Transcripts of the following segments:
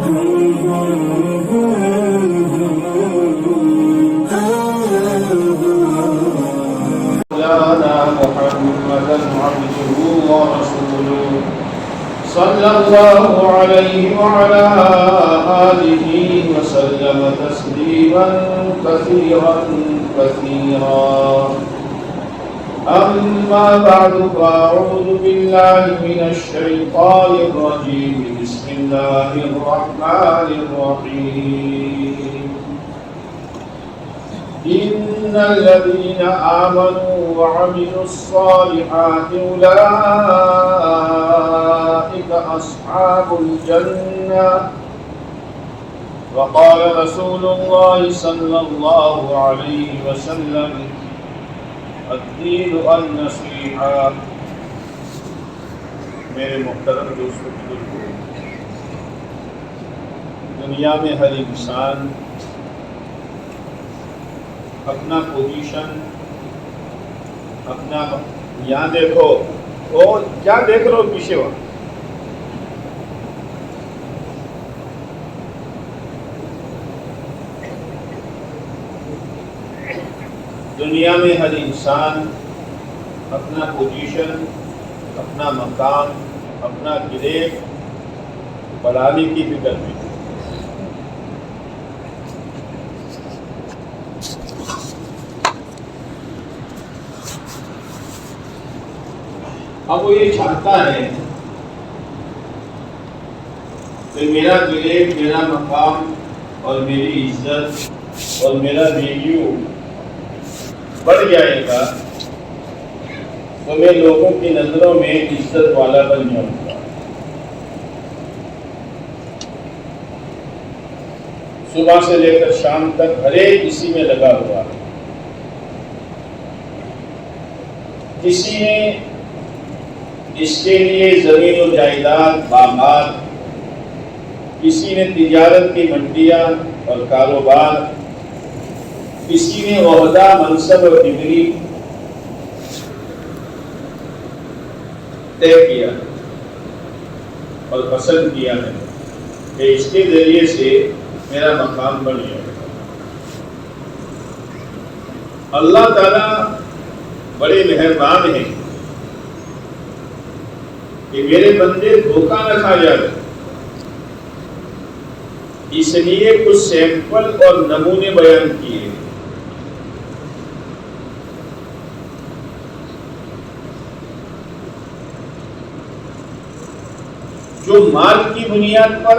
محمدا عبده ورسوله صلى الله عليه وعلى آله وسلم تسليما كثيرا كثيرا. أما بعد فأعوذ بالله من الشيطان الرجيم. بسم الله الرحمن الرحيم. إن الذين آمنوا وعملوا الصالحات أولئك أصحاب الجنة. وقال رسول الله صلى الله عليه وسلم الدین النصیحہ. میرے محترم دوستوں بزرگوں، دنیا میں ہر انسان اپنا پوزیشن، اپنا یہاں دیکھو اور کیا دیکھ رہے ہو پیچھے وہاں، دنیا میں ہر انسان اپنا پوزیشن، اپنا مقام، اپنا گریڈ بڑھانے کی فکر میں. اب وہ یہ چاہتا ہے کہ میرا گریڈ، میرا مقام اور میری عزت اور میرا ویلیو بڑھ جائے گا تو میں لوگوں کی نظروں میں عزت والا بن جاؤں گا. صبح سے لے کر شام تک ہر ایک اسی میں لگا ہوا ہے. کسی نے اس کے لیے زمین و جائیداد، باغات، کسی نے تجارت کی منڈیاں اور کاروبار، کسی نے عہدہ، منصب اور ڈگری طے کیا اور پسند کیا ہے کہ اس کے ذریعے سے میرا مقام بن جائے گا. اللہ تعالیٰ بڑے مہربان ہیں کہ میرے بندے دھوکہ نہ کھا جائے، اس لیے کچھ سیمپل اور نمونے بیان کیے. جو مال کی بنیاد پر،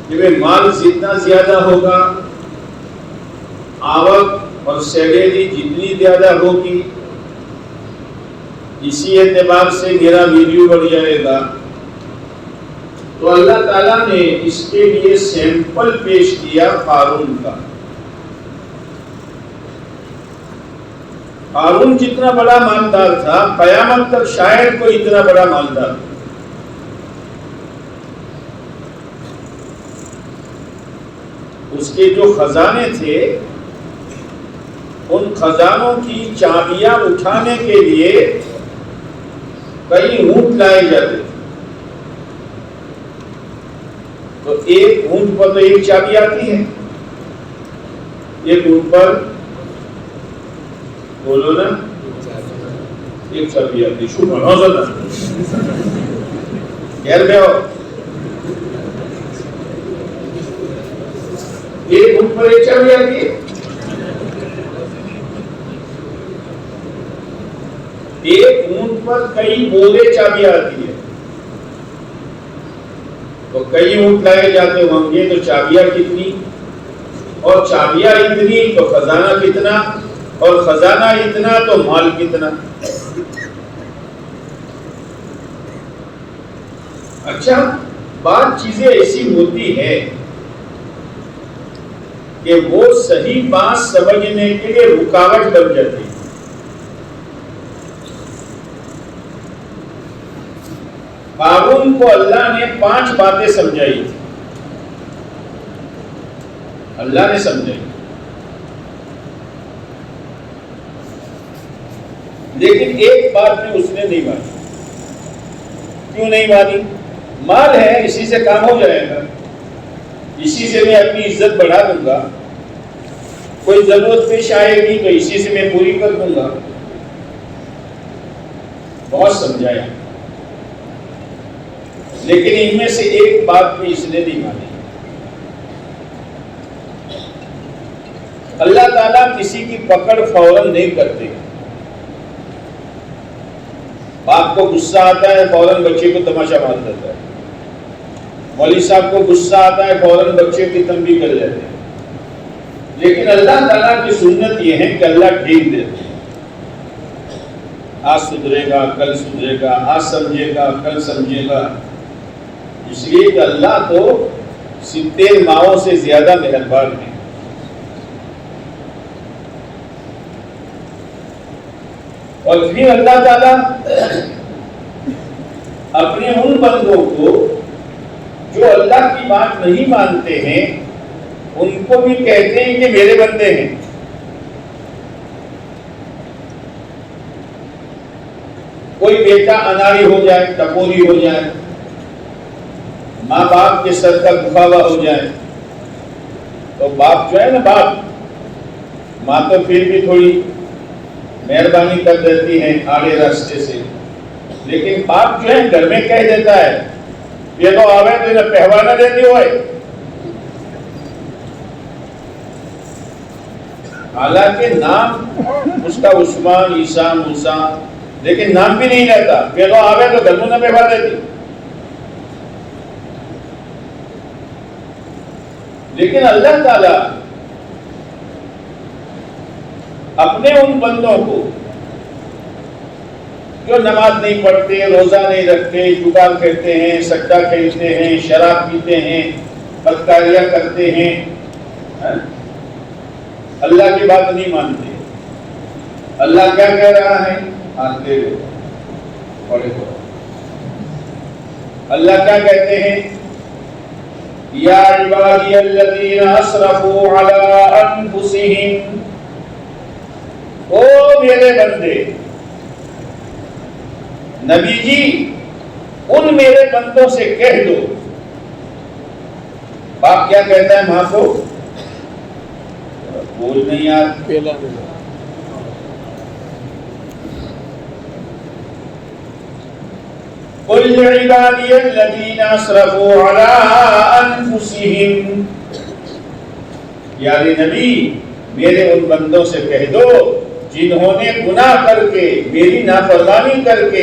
کہ مال جتنا زیادہ ہوگا، آوک اور سیلری جتنی زیادہ ہوگی، اسی اعتبار سے میرا ویلیو بڑھ جائے گا. تو اللہ تعالیٰ نے اس کے لیے سیمپل پیش کیا قارون کا. قارون جتنا بڑا مالدار تھا، قیامت تک شاید کوئی اتنا بڑا مالدار تھا. اس کے جو خزانے تھے، ان خزانوں کی چابیاں اٹھانے کے لیے کئی اونٹ لائے جاتے تھے. تو ایک اونٹ پر تو ایک چابی آتی ہے، ایک اونٹ پر بولو نا ایک چابی آتی. شکر حوصلہ خیر میں ہو. ایک اونٹ پر ایک چابی آتی ہے. ایک اونٹ پر کئی بولے چابیاں آتی ہے. تو کئی اونٹ لائے جاتے ہوں گے تو چابیاں کتنی، اور چابیاں اتنی تو خزانہ کتنا، اور خزانہ اتنا تو مال کتنا. اچھا، بعض چیزیں ایسی ہوتی ہیں کہ وہ صحیح بات سمجھنے کے لیے رکاوٹ بن جاتی ہے. قارون کو اللہ نے 5 باتیں سمجھائی تھی، اللہ نے سمجھائی، لیکن ایک بات بھی اس نے نہیں مانی. کیوں نہیں مانی؟ مال ہے، اسی سے کام ہو جائے گا، اسی سے میں اپنی عزت بڑھا دوں گا، کوئی ضرورت پیش آئے گی تو اسی سے میں پوری کر دوں گا. بہت سمجھایا، لیکن ان میں سے ایک بات بھی اس نے نہیں مانی. اللہ تعالیٰ کسی کی پکڑ فوراً نہیں کرتے. باپ کو غصہ آتا ہے فوراً بچے کو تماشا مار دیتا ہے، مولوی صاحب کو غصہ آتا ہے فوراً بچے کی تنبیہ کر لیتے ہیں. لیکن اللہ تعالیٰ کی سنت یہ ہے کہ اللہ ٹھیک دیتے ہیں. آج سدھرے گا کل سدھرے گا، آج سمجھے گا کل سمجھے گا. اس لیے کہ اللہ تو 70 ماؤں سے زیادہ مہربان ہے. اور پھر اللہ تعالیٰ اپنے ان بندوں کو جو اللہ کی بات نہیں مانتے ہیں ان کو بھی کہتے ہیں کہ میرے بندے ہیں. کوئی بیٹا اناڑی ہو جائے، ٹپوری ہو جائے، ماں باپ کے سر کا دکھاوا ہو جائے تو باپ جو ہے نا، باپ ماں تو پھر بھی تھوڑی مہربانی کر دیتی ہے آڑے راستے سے، لیکن باپ جو ہے گھر میں کہہ دیتا ہے یہ تو آوے تو انہیں پہوانا دیتی ہوئے. حالانکہ نام اس کا عثمان، عیسیٰ، موسیٰ، لیکن نام بھی نہیں لیتا. یہ تو آوے تو گھر میں پہوا دیتی. لیکن اللہ تعالیٰ اپنے ان بندوں کو جو نماز نہیں پڑھتے، روزہ نہیں رکھتے، جگار کھیلتے ہیں، سٹا کھیلتے ہیں، شراب پیتے ہیں، بدکاریاں کرتے ہیں، اللہ کی بات نہیں مانتے. اللہ کیا کہہ رہا ہے؟ آتے پڑھے ہو. اللہ کیا کہتے ہیں؟ یا عبادی الذین اسرفوا علی انفسہم، او میرے بندے. نبی جی ان میرے بندوں سے کہہ دو. باپ کیا کہتا ہے ماں کو؟ بول نہیں یار. قل لعبادی الذین اسرفوا علی انفسہم، یعنی نبی میرے ان بندوں سے کہہ دو جنہوں نے گناہ کر کے، میری نافرمانی کر کے،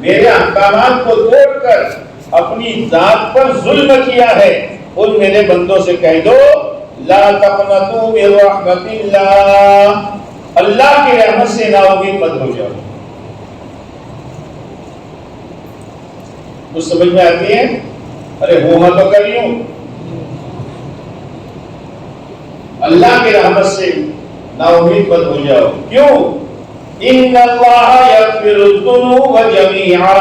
میرے احکامات کو توڑ کر اپنی ذات پر ظلم کیا ہے، ان میرے بندوں سے کہہ دو لا تقنطوا من رحمت اللہ، اللہ کی رحمت سے نا امید مت ہو جاؤ. کچھ سمجھ میں آتی ہے؟ ارے ہوں تو کریوں. اللہ کی رحمت سے نا امید مت ہو جاؤ. کیوں؟ ان اللہ یغفر الذنوب جميعا،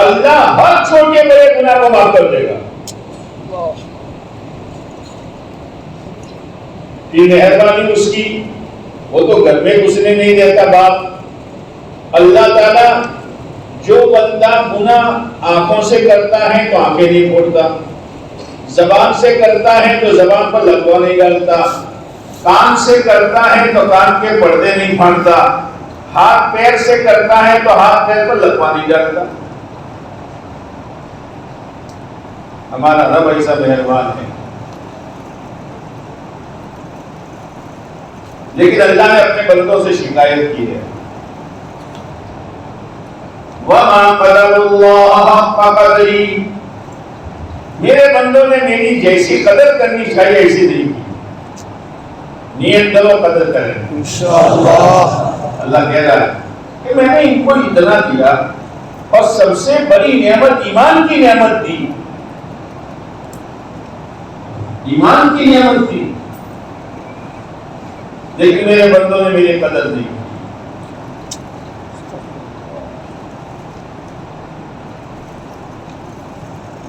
اللہ ہر چھوٹے بڑے گناہ کو معاف کر دے گا. یہ مہربانی اس کی، وہ تو گھر میں گھسنے نہیں دیتا باپ. اللہ تعالیٰ جو بندہ گناہ آنکھوں سے کرتا ہے تو آنکھیں نہیں پھوڑتا، زبان سے کرتا ہے تو زبان پر لقوہ نہیں ڈالتا، کان سے کرتا ہے تو کان کے پردے نہیں پھاڑتا، ہاتھ پیر سے کرتا ہے تو ہاتھ پیر پر لقوہ نہیں ڈالتا. ہمارا رب ایسا مہربان ہے. لیکن اللہ نے اپنے بندوں سے شکایت کی ہے، وَمَا قَدَرُ اللَّهَ حَقَّ قَدْرِهِ، میرے بندوں نے میری جیسی قدر کرنی چاہیے ایسی نہیں کی. نیت کرو قدر کریں انشاءاللہ. اللہ کہہ رہا ہے کہ میں نے ان کو اتنا دیا اور سب سے بڑی نعمت ایمان کی نعمت دی. ایمان کی نعمت دی، لیکن میرے بندوں نے میری قدر نہیں.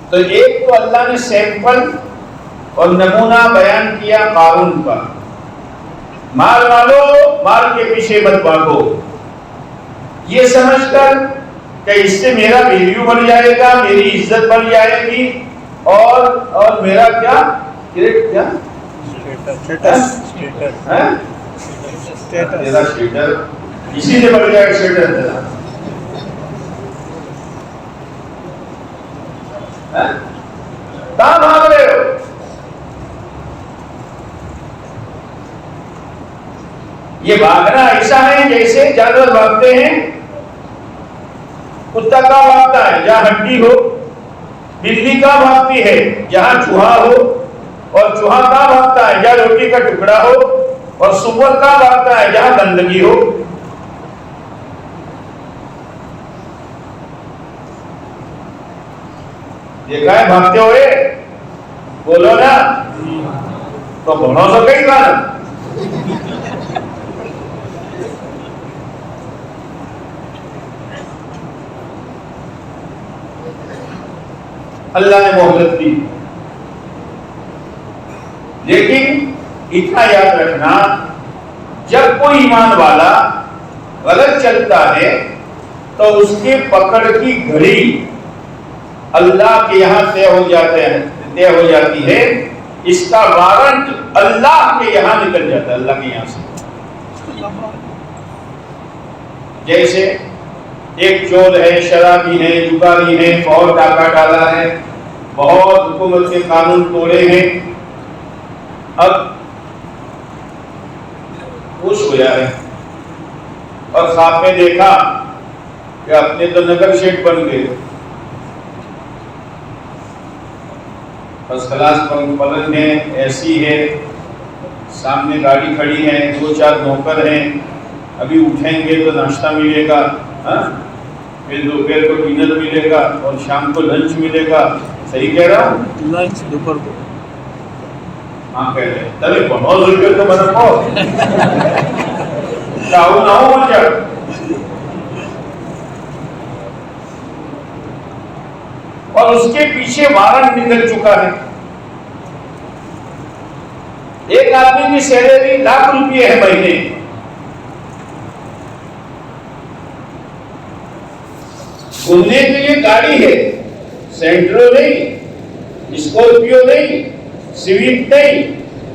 تو ایک تو اللہ نے سیمپل اور نمونہ بیان کیا قارون کا. مال والو، مال کے پیچھے مت بھاگو، یہ سمجھ کر کہ اس سے میرا ویلیو بڑھ جائے گا, میری عزت بڑھ جائے گی, اور میرا کیا اسی سے بڑھ جائے گا اسٹیٹس. کہاں بھاگ رہے ہو؟ یہ بھاگنا ایسا ہے جیسے جانور بھاگتے ہیں. کتا کہاں بھاگتا ہے؟ جہاں ہڈی ہو. بلی کہاں بھاگتی ہے؟ جہاں چوہا ہو. اور چوہا کہاں بھاگتا ہے؟ جہاں روٹی کا ٹکڑا ہو. اور سور کہاں بھاگتا ہے؟ جہاں گندگی ہو. دیکھا ہے بھاگتے ہوئے؟ بولو نا. تو بھنو سو کئی بار. اللہ نے مہلت دی, لیکن اتنا یاد رکھنا, جب کوئی ایمان والا غلط چلتا ہے تو اس کے پکڑ کی گھڑی اللہ کے یہاں طے ہو جاتی ہے. اس کا وارنٹ اللہ کے یہاں نکل جاتا ہے, اللہ کے یہاں سے. جیسے ایک چور ہے, شرابی ہے, جگاری ہے, بہت ڈاکہ ڈالا ہے, بہت حکومت کے قانون توڑے ہیں. اب خوش ہوا ہے اور خواب میں دیکھا کہ اپنے تو نگر شیٹ بن گئے, فرسٹ کلاس پلنگ ہے, اے سی ہے, سامنے گاڑی کھڑی ہے, 2-4 نوکر ہیں. ابھی اٹھیں گے تو ناشتہ ملے گا, پھر دوپہر کو ڈنر ملے گا, اور شام کو لنچ ملے گا. صحیح کہہ رہا ہوں؟ لنچ دوپہر کو. ہاں کہہ رہے ہیں. تبھی بہت روپئے تو بنا پاؤ چاہو نہ ہو مجھے. اور اس کے پیچھے وارنٹ نکل چکا ہے. ایک آدمی کی سیلری ₹1,00,000 ہے مہینے. گھومنے کے لیے گاڑی ہے, سینٹرو نہیں, اسکارپیو نہیں, سویٹ نہیں,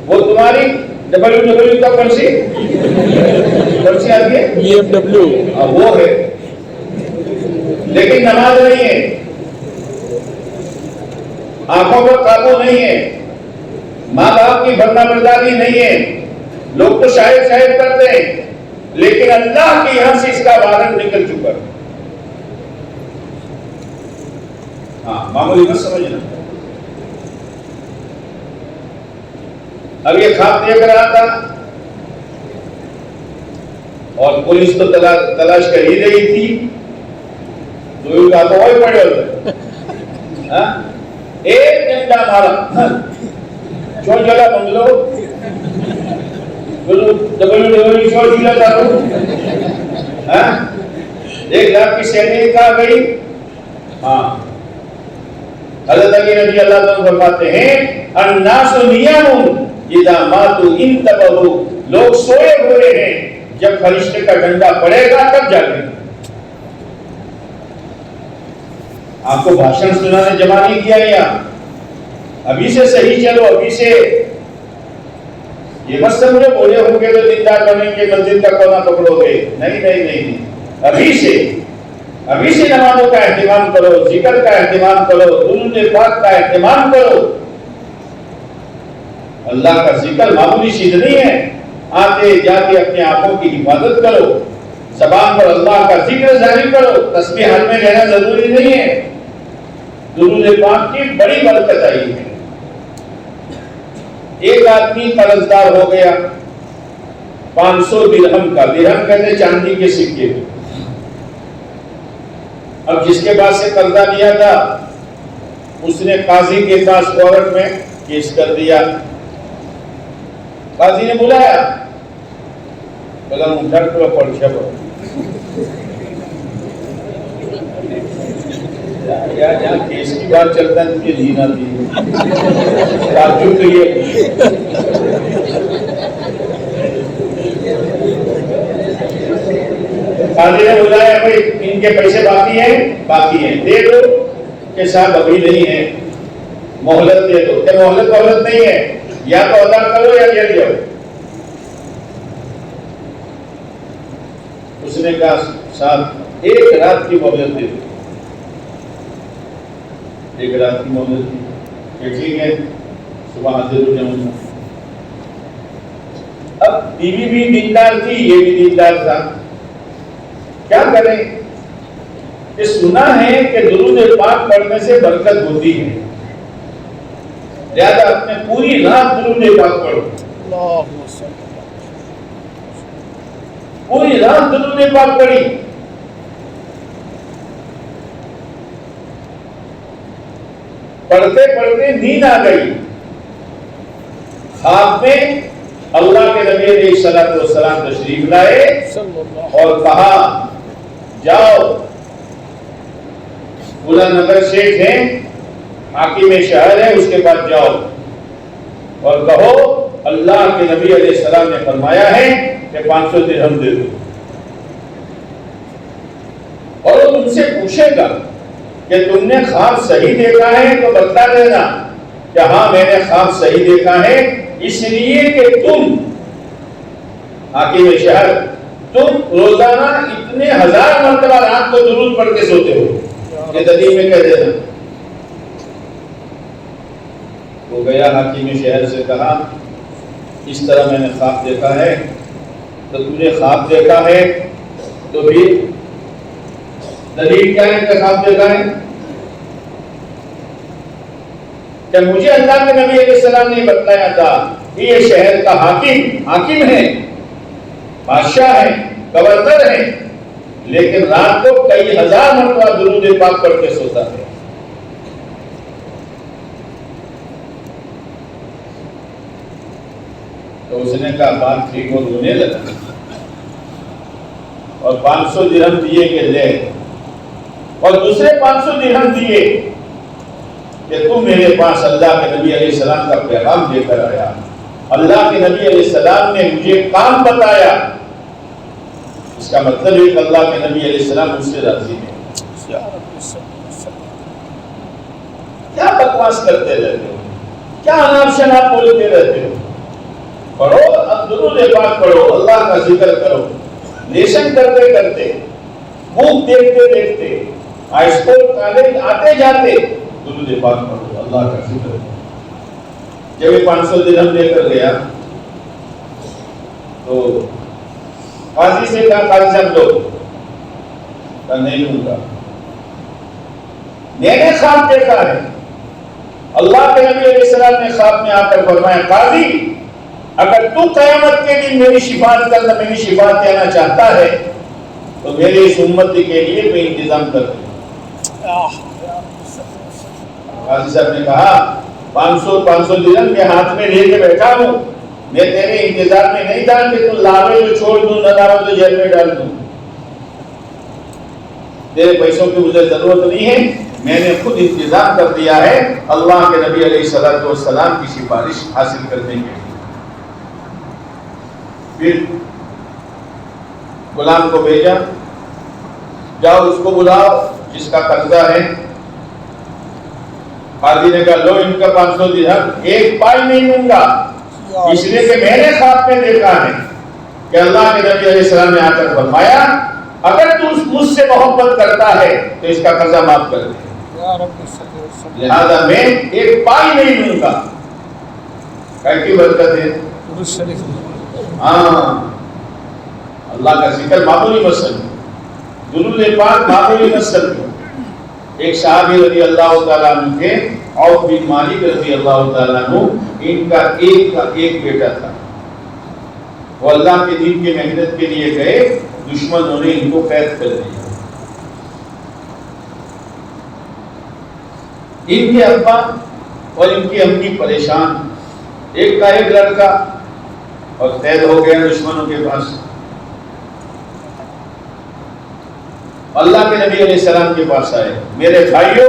وہ تمہاری WW کا پرسی آتی ہے, BMW, وہ ہے, لیکن نماز نہیں ہے, آنکھوں پر قابو نہیں ہے, ماں باپ کی فرما برداری نہیں ہے. لوگ تو شاید کرتے ہیں, لیکن اللہ کے یہاں سے اس کا وارنٹ نکل چکا ہے. ہاں معمولی بات سمجھنا. اب یہ خواب دیکھ رہا تھا اور پولیس تو تلاش کر ہی رہی تھی. تو وہی پڑے ہوتے ایک ڈنڈا مارا, چھوڑ جگہ بنگلو چھوڑ دیا تھا. 1,00,000 کی سیلری کہاں گئی؟ ہاں, حضرت علی رضی اللہ عنہ فرماتے ہیں الناس نیام اذا ماتوا انتبہوا, لوگ سوئے ہوئے ہیں, جب فرشتے کا ڈنڈا پڑے گا تب جاگیں. آپ کو بھاشن سنانے جمع نہیں کیا گیا, ابھی سے صحیح چلو, ابھی سے یہ مت سمجھو بولے ہوں گے تو دیندار بنیں گے, مسجد کا کونا پکڑو گے. نہیں, ابھی سے نمازوں کا اہتمام کرو, ذکر کا اہتمام کرو, درود پاک کا اہتمام کرو. اللہ کا ذکر معمولی چیز نہیں ہے. آتے جاتے اپنے آنکھوں کی حفاظت کرو, زبان پر اللہ کا ذکر جاری کرو. تسبیح ہاتھ میں لینا ضروری نہیں ہے. درود پاک کی بڑی برکت آئی ہے. ایک آدمی قرض دار ہو گیا 500 درہم کا, درہم کہتے چاندی کے سکے. اب جس کے پاس سے قرضہ لیا تھا اس نے قاضی کے پاس کورٹ میں کیس کر دیا. قاضی نے بلایا, بلا مجھر کو پڑھا یہاں کیس کی بات چلتا ہے, تجھے دین آتی ہے, تعجب تو یہ. قاضی نے بلایا, بھائی ان کے پیسے باقی ہیں دے دو کہ صاحب ابھی نہیں ہے مہلت دے دو کہ مہلت نہیں ہے یا تو ادا کرو یا گر جاؤ. اس نے کہا صاحب ایک رات کی مہلت دے دو. ایک رات کی مہلت دی کہ ٹھیک ہے صبح حاضر ہو جاؤں گا. اب بیوی بھی دیندار تھی یہ بھی دیندار تھا. کیا کریں کہ سنا ہے کہ درود پاک پڑھنے سے برکت ہوتی ہے لہذا اپنے پوری رات درود پاک پڑھو. پوری رات درود پاک پڑھی. پڑھتے پڑھتے نیند آ گئی. خواب میں اللہ کے نبی علیہ الصلوۃ والسلام تشریف لائے اور کہا جاؤ پورا نگر شیخ ہے حاکم شہر ہے اس کے پاس جاؤ اور کہو اللہ کے نبی علیہ السلام نے فرمایا ہے کہ 500 درہم دے دو. اور وہ تم سے پوچھے گا کہ تم نے خواب صحیح دیکھا ہے تو بتا دینا کہ ہاں میں نے خواب صحیح دیکھا ہے اس لیے کہ تم حاکم شہر تم روزانہ اتنے 1000 مرتبہ رات کو درود پڑھ کے سوتے ہو. یہ دلیل میں کہہ دینا. وہ گیا حاکم شہر سے کہا اس طرح میں نے خواب دیکھا ہے. تو تم نے خواب دیکھا ہے تو بھی دلیل کیا ہے کہ خواب دیکھا ہے؟ کہ مجھے اللہ کے نبی علیہ السلام نے بتایا تھا کہ یہ شہر کا حاکم ہے بادشاہ ہے گورنر ہے لیکن رات کو کئی 1000 مرتبہ درود پاک پڑھ کے سوتا ہے. تو اس نے کہا بات ٹھیک ہو رونے لگا اور 500 درہم دیے کہ لے اور دوسرے 500 درہم دیے کہ تم میرے پاس اللہ کے نبی علیہ السلام کا پیغام لے کر آیا. اللہ کے نبی علیہ السلام نے مجھے کام بتایا. اس کا مطلب ہے کہ اللہ کے نبی علیہ السلام مجھ سے راضی ہیں. کیا بکواس کرتے رہتے ہو کیا اناپ شناپ بولتے رہتے ہو. پڑھو اب درود پاک پڑھو اللہ کا ذکر کرو لیسن کرتے کرتے بک دیکھتے دیکھتے ہائی اسکول کالج آتے جاتے درود پاک پڑھو اللہ کا ذکر کرو. جب یہ 500 درہم لے کر گیا تو قاضی سے کہا قاضی صاحب لو کہا نہیں لوں گا میں نے خواب دیکھا ہے. اللہ کے نبی علیہ السلام نے خواب میں آ کر فرمایا قاضی اگر تو قیامت کے دن میری شفاعت دینا چاہتا ہے تو میری اس امت کے لیے کوئی انتظام کر دے. قاضی صاحب نے کہا 500 درہم کے ہاتھ میں لے کے بیٹھا ہوں میں تیرے انتظار میں نہیں تھا کہ تو لاوے تو چھوڑ دوں نہ لاوے تو جیل میں ڈال دوں. تیرے پیسوں کی مجھے ضرورت نہیں ہے میں نے خود انتظام کر دیا ہے اللہ کے نبی علیہ الصلوۃ والسلام کی سفارش حاصل کرنے کے لیے. پھر غلام کو بھیجا جاؤ اس کو بلاؤ جس کا قرضہ ہے. قاضی نے کہا لو ان کا 500 درہم ایک پائی نہیں دوں گا اس لیے کہ میں نے خواب میں دیکھا ہے کہ اللہ کے نبی علیہ السلام نے آ کر فرمایا اگر تو مجھ سے محبت کرتا ہے تو اس کا قرضہ معاف کر دے لہذا میں ایک پائی نہیں دوں گا. کی برکت ہے. ہاں اللہ کا ذکر معمولی مسئلہ درود پاک معمولی مسئلہ. ایک صحابی رضی اللہ تعالیٰ عنہ کے عوف بن مالک رضی اللہ تعالیٰ عنہ ان کا ایک بیٹا تھا. وہ اللہ کے دین کی محنت کے لیے گئے دشمنوں نے ان کو قید کر دیا. ان کے ابا اور ان کی امی پریشان. ایک کا ایک لڑکا اور قید ہو گیا دشمنوں کے پاس. اللہ کے نبی علیہ السلام کے پاس آئے میرے بھائیوں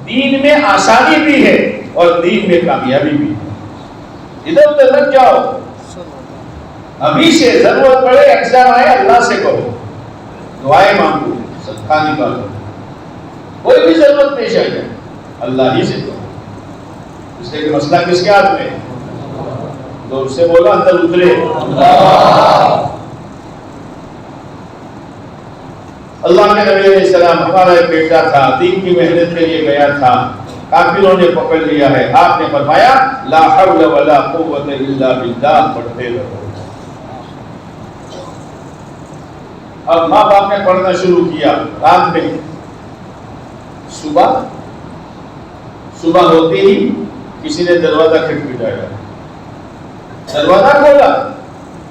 دین میں آسانی بھی ہے اور دین میں کامیابی بھی ہے. ادھر ادھر لگ جاؤ ابھی سے ضرورت پڑے ایگزام آئے اللہ سے کہو دعائیں مانگو صدقہ نکالو، کوئی بھی ضرورت پیش آ جائے اللہ ہی سے دو، اس لیے کہ مسئلہ کس کے ہاتھ میں ہے؟ زور سے بولا اندر اترے اللہ کے نبی علیہ السلام ہمارا ایک بیٹا تھا، دین کی محنت کے لیے گیا تھا، کافروں نے پکڑ لیا ہے، آپ نے فرمایا لا حول ولا قوت الا باللہ، پڑھتے رہو۔ اب ماں باپ نے پڑھنا شروع کیا، رات میں صبح ہوتے ہی کسی نے دروازہ کھٹکھٹایا، دروازہ کھولا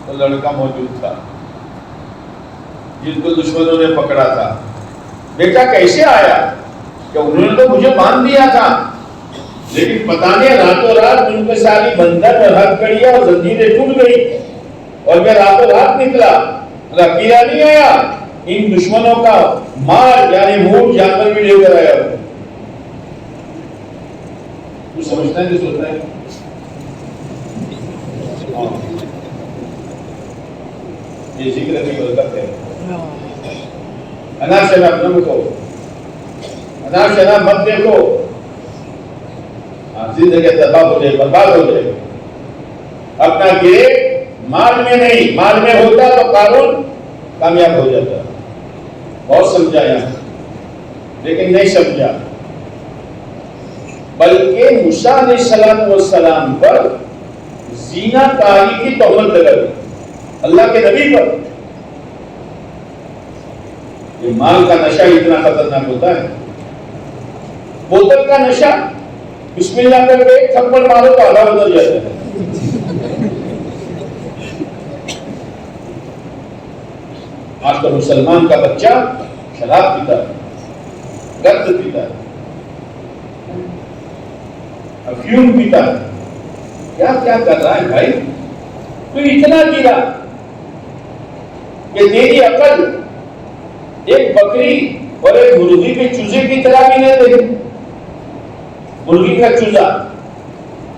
تو لڑکا موجود تھا جن کو دشمنوں نے پکڑا تھا۔ بیٹا کیسے آیا؟ کہ انہوں نے تو مجھے باندھ دیا تھا، لیکن پتہ نہیں راتوں رات ان کے ساری بندھن اور ہتھکڑیاں اور زنجیریں ٹوٹ گئی اور میں راتوں رات نکلا، اکیلا نہیں آیا، ان دشمنوں کا مال یعنی اونٹ جانور بھی لے کر آیا ہوں۔ تو سمجھتا ہے کہ سوچتا ہے یہ ذکر کی برکت ہے۔ انار شراب نہ کو، انار شراب مت دیکھو، زندگی تباہ ہو جائے، برباد ہو جائے۔ اپنا گرے مال میں نہیں، مال میں ہوتا تو قارون کامیاب ہو جاتا۔ بہت سمجھایا لیکن نہیں سمجھا، بلکہ موسیٰ علیہ السلام پر زنا کاری کی تہمت لگا دی اللہ کے نبی پر۔ یہ مال کا نشہ اتنا خطرناک ہوتا ہے، بوتل کا نشہ بسم اللہ کر کے ایک تھپڑ مارو تو آدھا اتر جاتا ہے۔ آج تو مسلمان کا بچہ شراب پیتا ہے، گرد پیتا ہے، افیون پیتا ہے، کیا کیا کر رہا ہے بھائی؟ تو اتنا گرا کہ تیری عقل ایک بکری اور ایک مرغی کے چوزے کی طرح بھی نہیں دیکھی۔ مرغی کا چوزا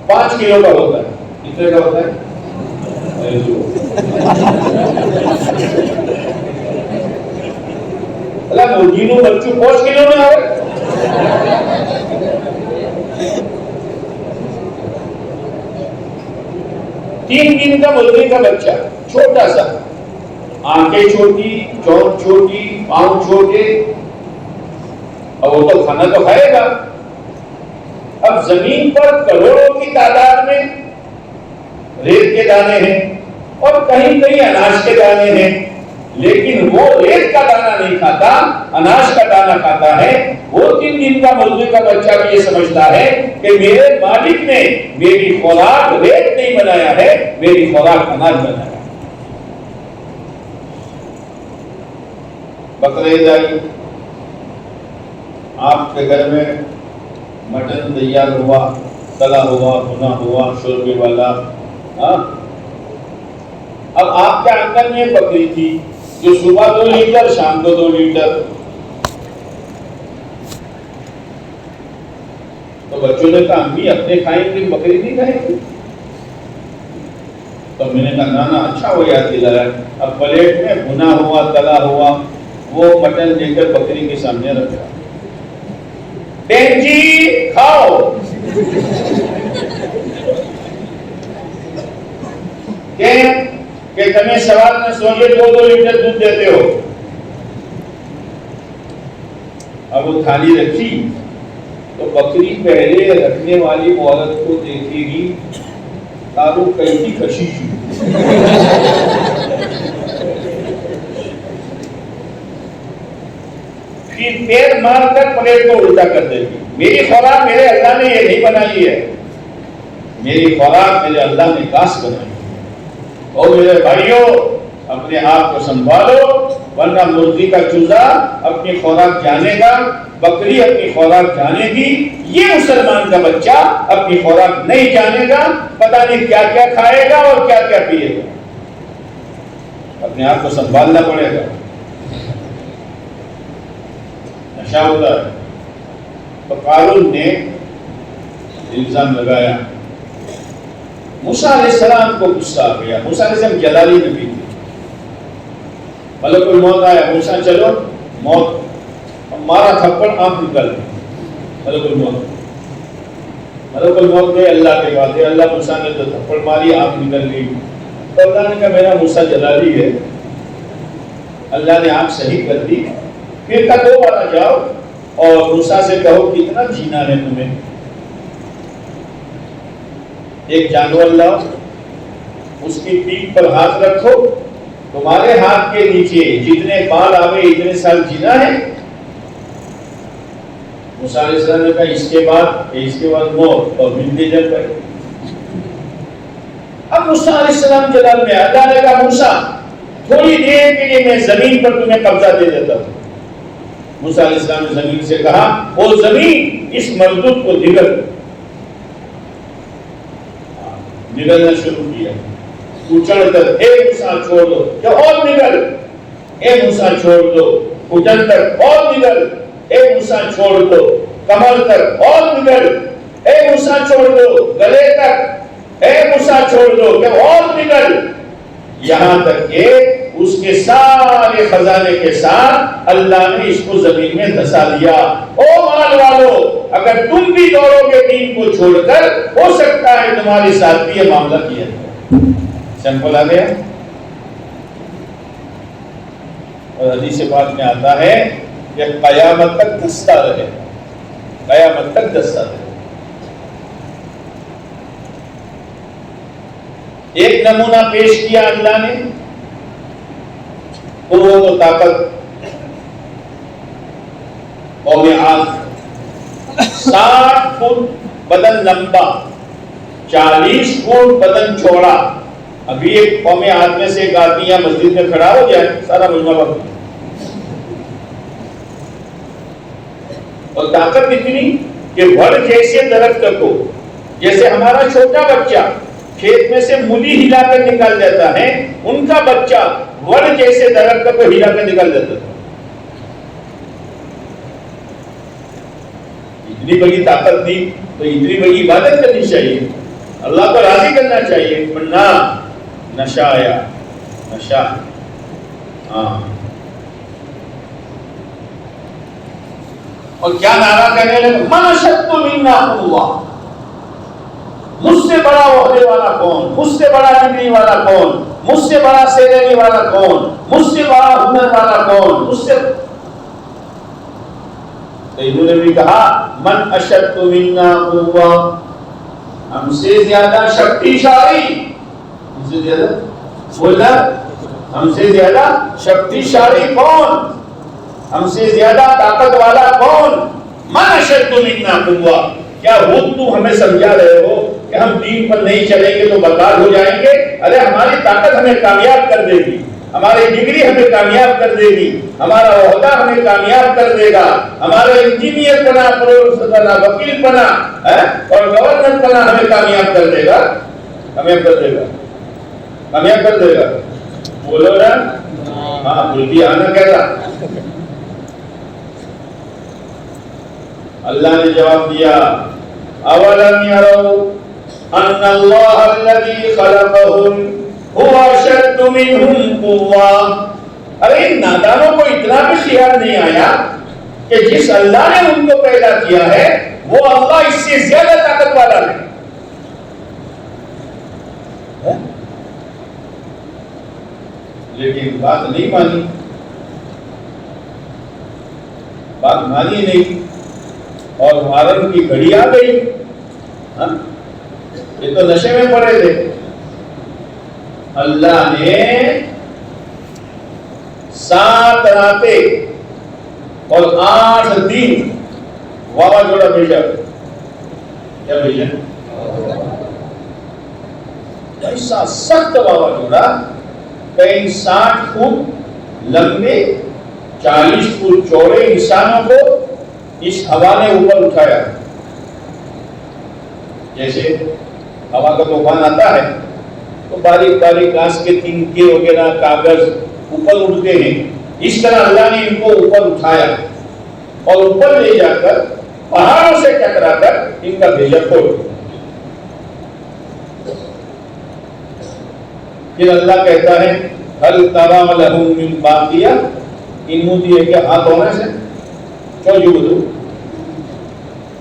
5 کلو کا ہوتا ہے، کتنے کا ہوتا ہے؟ اللہ مرغی نو بچوں 5 کلو میں آئے۔ تین دن کا مرغی کا بچہ، چھوٹا سا، آنکھیں چھوٹی، چونچ چھوٹی، پاؤں چھوٹے، اور وہ تو کھانا تو کھائے گا۔ اب زمین پر کروڑوں کی تعداد میں ریت کے دانے ہیں اور کہیں کہیں اناج کے دانے ہیں، لیکن وہ ریت کا دانہ نہیں کھاتا، اناج کا دانہ کھاتا ہے۔ وہ 3 دن کا مرغی کا بچہ بھی یہ سمجھتا ہے کہ میرے مالک نے میری خوراک ریت نہیں بنایا ہے، میری خوراک اناج بنایا ہے۔ بقرعید آئی، آپ کے گھر میں مٹن تیار ہوا، تلا ہوا، بھنا ہوا، شوربے والا، اب آپ کے آنگن میں بکری تھی جو صبح 2 لیٹر، شام کو 2 لیٹر، تو بچوں نے کہا امی اپنے کھائیں گے، بکری نہیں کھائیں گے؟ تو میں نے کہا نانا اچھا وہ یاد دلایا۔ اب پلیٹ میں بھنا ہوا، تلا ہوا وہ مٹن لے کر بکری کے سامنے رکھا، بہن جی کھاؤ۔ کہ تمہیں سوال میں سوچے 2 لیٹر دودھ دیتے ہو۔ اب وہ تھالی رکھی تو بکری پہلے رکھنے والی عورت کو دیکھے گی، تارو کیسی کشش، پھر پیر مار کر پلیٹ کو الٹا کر دے گی۔ میری خوراک میرے اللہ نے یہ نہیں بنائی ہے، میری خوراک میرے اللہ نے کاش بنائی ہے۔ اور میرے بھائیوں اپنے آپ کو سنبھالو، ورنہ مرغی کا چوزا اپنی خوراک جانے گا، بکری اپنی خوراک جانے گی، یہ مسلمان کا بچہ اپنی خوراک نہیں جانے گا، پتہ نہیں کیا کیا کھائے گا اور کیا کیا پیے گا۔ اپنے آپ کو سنبھالنا پڑے گا۔ نشہ ہوتا ہے تو قارون نے الزام لگایا، موسیٰ علیہ السلام کو غصہ آ گیا۔ موسیٰ علیہ السلام جلالی نبی تھے، ملک الموت آیا، موسیٰ چلو موت مارا تھپڑ آنکھ نکل گئی. ملک الموت گئے اللہ کے بعد اللہ موسیٰ نے تو تھپڑ ماری آنکھ نکل گئی. تو اللہ نے کہا میرا موسیٰ جلالی ہے. اللہ نے آنکھ صحیح کر دی. پھر کہا دوبارہ جاؤ اور موسیٰ سے کہو کتنا جینا ہے تمہیں. ایک جانور لاؤ, اس کی پیٹھ پر ہاتھ رکھو, تمہارے ہاتھ کے نیچے جتنے بال آوے اتنے سال جینا ہے. موسیٰ علیہ السلام نے کہا اس کے بعد موت, اور ملتے جل گئے. اب موسیٰ علیہ السلام جلال میں اللہ نے کہا موسیٰ تھوڑی دیر کے لیے میں زمین پر تمہیں قبضہ دے دیتا ہوں. موسیٰ علیہ السلام نے زمین سے کہا وہ زمین اس مردود کو نگلنا شروع کیا. اچڑ کر اے موسیٰ چھوڑ دو, کہ اور نگل. اے موسیٰ چھوڑ دو. اچڑ کر اور نگل. اے موسیٰ چھوڑ دو. کمر تک اور نگل. اے موسیٰ چھوڑ دو. گلے تک. اے موسیٰ چھوڑ دو کہ اور نگل. یہاں تک کہ اس کے سارے خزانے کے ساتھ اللہ نے اس کو زمین میں دھسا دیا. او مال والو, اگر تم بھی دوڑو گے دین کو چھوڑ کر, ہو سکتا ہے تمہارے ساتھ بھی یہ معاملہ کیا جائے. سمپل آ گیا. اور حدیث پاک میں آتا ہے کہ قیامت تک دھستا رہے, قیامت تک دھستا رہے. ایک نمونہ پیش کیا اللہ نے, قوت و طاقت. قوم عاد 60 فٹ بدن لمبا, 40 فٹ بدن چوڑا. ابھی ایک قوم عاد میں سے ایک آدمی یا مسجد میں کھڑا ہو جائے سارا مجمع بک. اور طاقت اتنی کہ وڑ جیسے درخت کو, جیسے ہمارا چھوٹا بچہ کھیت میں سے مولی ہلا کر نکال دیتا ہے, ان کا بچہ وڑ جیسے درخت کو ہلا کر نکال دیتا ہے. اتنی بڑی طاقت دی تو اتنی بڑی عبادت کرنی چاہیے, اللہ کو راضی کرنا چاہیے. ورنہ نشہ آیا, نشہ. ہاں, اور کیا نعرہ کہنے لگے, من اشد منا قوہ, مجھ سے بڑا عہدے والا کون, مجھ سے بڑا ڈگری والا کون, مجھ سے بڑا سیلری والا کون, مجھ سے بڑا ہنر والا کون, مجھ سے. تو انہوں نے بھی کہا من اشد منا قوہ, ہم سے زیادہ شکتیشالی. ہم سے زیادہ بولا, ہم سے زیادہ شکتیشالی کون, ہم سے زیادہ طاقت والا کون. من اشد منا قوہ. کیا وہ تم ہمیں سمجھا رہے ہو کہ ہم دین پر نہیں چلیں گے تو برباد ہو جائیں گے؟ ارے ہماری طاقت ہمیں کامیاب کر دے گی, ہماری ڈگری ہمیں کامیاب کر دے گی, ہمارا عہدہ ہمیں کامیاب کر دے گا, ہمارا انجینئر بنا, پروفیسر بنا, وکیل بنا اور گورنر بنا ہمیں کامیاب کر دے گا, کامیاب کر دے گا, کامیاب کر دے گا. بولو نا, ہاں بولتی آنا کہتا. اللہ نے جواب دیا اولم یروا ان اللہ الذی خلقهم هو اشد منهم قوة. ارے ان نادانوں کو اتنا بھی خیال نہیں آیا کہ جس اللہ نے ان کو پیدا کیا ہے وہ اللہ اس سے زیادہ طاقت والا ہے. لیکن بات نہیں مانی, بات مانی نہیں, اور ہارن کی گھڑی آ گئی. یہ تو نشے میں پڑے تھے. اللہ نے 7 راتیں اور 8 دن واوا جوڑا بھیجا. کیا بھیجا؟ ایسا سخت واوا جوڑا, کئی 60 فٹ لمبے 40 فٹ چوڑے انسانوں کو اس ہوا نے اوپر اٹھایا. جیسے ہوا کا طوفان آتا ہے تو باریک باریک گھاس کے تنکے وغیرہ کاغذ اوپر اٹھتے ہیں, اس طرح اللہ نے ان کو اوپر اٹھایا اور اوپر لے جا کر پہاڑوں سے ٹکرا کر ان کا بھیجا کھول دیا. پھر اللہ کہتا ہے هل ترى لهم من باقیہ, ان مودی ہے کہ ہاتھ ہونے سے کیوں جی بولو؟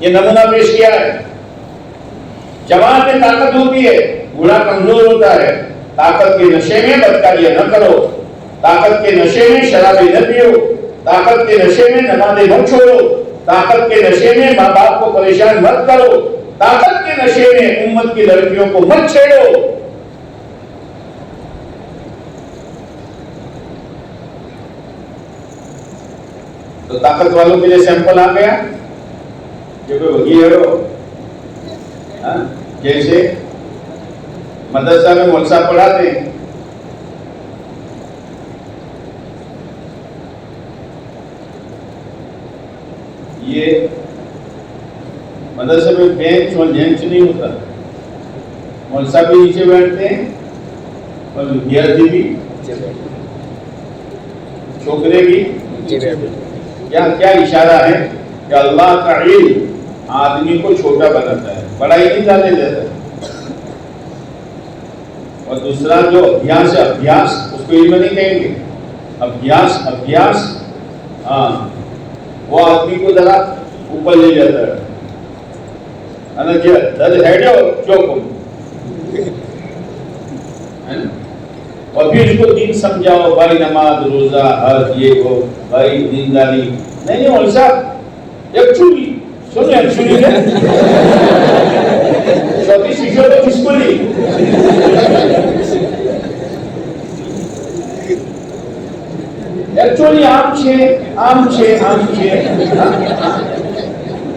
یہ نمونہ پیش کیا ہے. جوان میں طاقت ہوتی ہے، بوڑھا کمزور ہوتا ہے. طاقت کے نشے میں بدکاریاں نہ کرو، طاقت کے نشے میں شرابی نہ پیو، طاقت کے نشے میں نمازیں مت چھوڑو، طاقت کے نشے میں ماں باپ کو پریشان مت کرو، طاقت کے نشے میں امت کی لڑکیوں کو مت چھیڑو. تو طاقت والوں کے لیے سیمپل آ گیا کہ کوئی وکیل ہو. جیسے مدرسہ میں مولوی صاحب پڑھاتے ہیں، یہ مدرسے میں بینچ اور لینچ نہیں ہوتا. مولوی صاحب بھی نیچے بیٹھتے ہیں اور ودیارتھی بھی، چھوکرے بھی. کیا اشارہ ہے کہ اللہ کا علم آدمی کو چھوٹا بناتا ہے، بڑائی نہیں جانے دیتا. اور دوسرا جو ابھیاس ہے، ابھیاس اس کو علم نہیں کہیں گے، ابھیاس ہاں وہ آدمی کو ذرا اوپر لے جاتا ہے. اور پھر اس کو دین سمجھاؤ، بھائی نماز روزہ حج یہ ہو، بھائی دینداری. نہیں مولوی صاحب ایکچولی سنیں ایکچولی چھوٹی سیکھو تو کس کو نہیں. ایکچولی آم چھے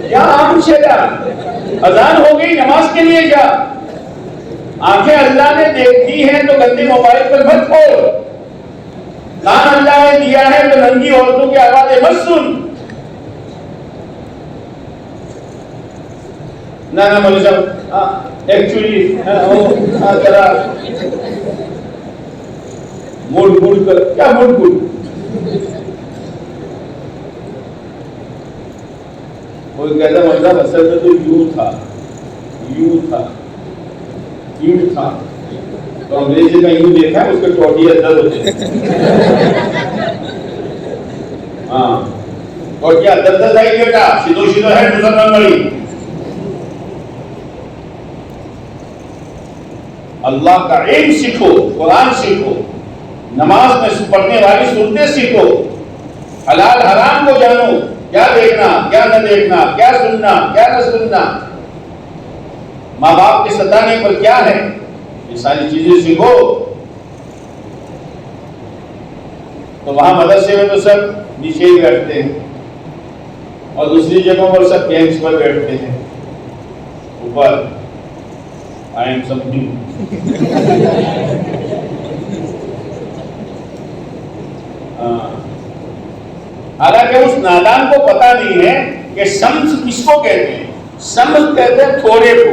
کیا آم چھے گا؟ اذان ہو گئی، نماز کے لیے جا. آنکھیں اللہ نے دیکھی ہیں تو گندے موبائل پر مت کھول. کان اللہ نے دیا ہے تو ننگی عورتوں کی آوازیں مت سن. نہ مولوی صاحب ایکچولی ذرا موڈ کر. کیا موڈ؟ کوئی کہتا مولوی صاحب اصل میں تو یوں تھا تو انگریزی کا یوں دیکھا ہے، اس کے ٹوٹی اندر ہوتے ہیں. ہاں ٹوٹی اندر جائے بیٹا سیدھو ہے مسلمان بڑی. اللہ کا علم سیکھو، قرآن سیکھو، نماز میں پڑھنے والی سنتے سیکھو، حلال حرام کو جانو، کیا دیکھنا کیا نہ دیکھنا، کیا سننا کیا نہ سننا، ماں باپ کے ستانے پر کیا ہے، یہ ساری چیزیں سیکھو. تو وہاں مدرسے میں تو سب نیچے ہی بیٹھتے ہیں اور دوسری جگہوں پر سب بینچ پر بیٹھتے ہیں، اوپر I am something. حالانکہ اس نادان کو پتا نہیں ہے کہ سمجھ کس کو کہتے ہیں. سمجھ کہتے ہیں تھوڑے کو.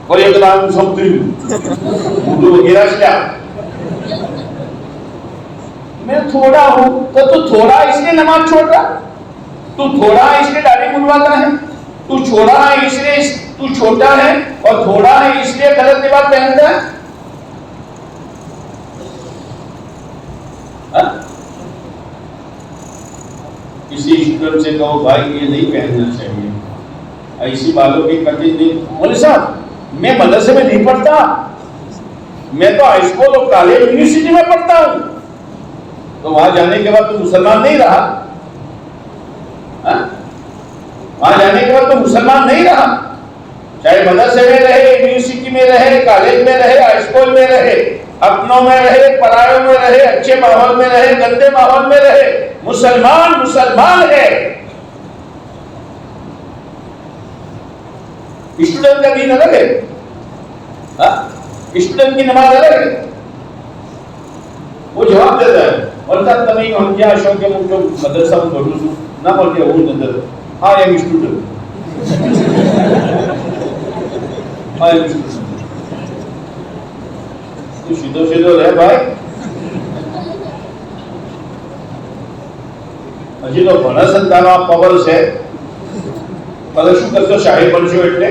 اور یہ تو I'm something وغیرہ سے کیا میں تھوڑا ہوں تو تھوڑا اس لیے نماز چھوڑ رہا، تو تھوڑا اس لیے داڑھی منڈواتا ہے، تو چھوڑا ہے اس لیے تو چھوٹا ہے، اور تھوڑا ہے اس لیے غلط لباس پہنتا ہے. کسی اسٹوڈنٹ سے کہو بھائی یہ نہیں پہننا چاہیے، ایسی بالوں کی کٹنگ نہیں. مولوی صاحب میں مدرسے میں نہیں پڑھتا، میں تو ہائی اسکول اور کالج یونیورسٹی میں پڑھتا ہوں. تو وہاں جانے کے بعد تو مسلمان نہیں رہا، وہاں جانے کے بعد تو مسلمان نہیں رہا. چاہے مدرسے میں رہے، یونیورسٹی میں رہے، کالج میں رہے، ہائی اسکول میں رہے، اپنوں میں رہے، پڑھائیوں میں رہے، اچھے ماحول میں رہے، گندے ماحول میں رہے، مسلمان ہے. اسٹوڈنٹ کا دین الگ ہے، اسٹوڈنٹ کی نماز الگ ہے. وہ جواب دیتا ہے اور تب تمہیں ہم کیا شوق ہے مجھے مدرسہ میں پڑھوں سوں نہ پڑھ کے وہ نظر ہاں ایم اسٹوڈنٹ تو سیدھو رہے بھائی. હજી તો ઘણા સંતાનો આ પાવર છે, ભલે શું કરશો શાહી બનશો એટલે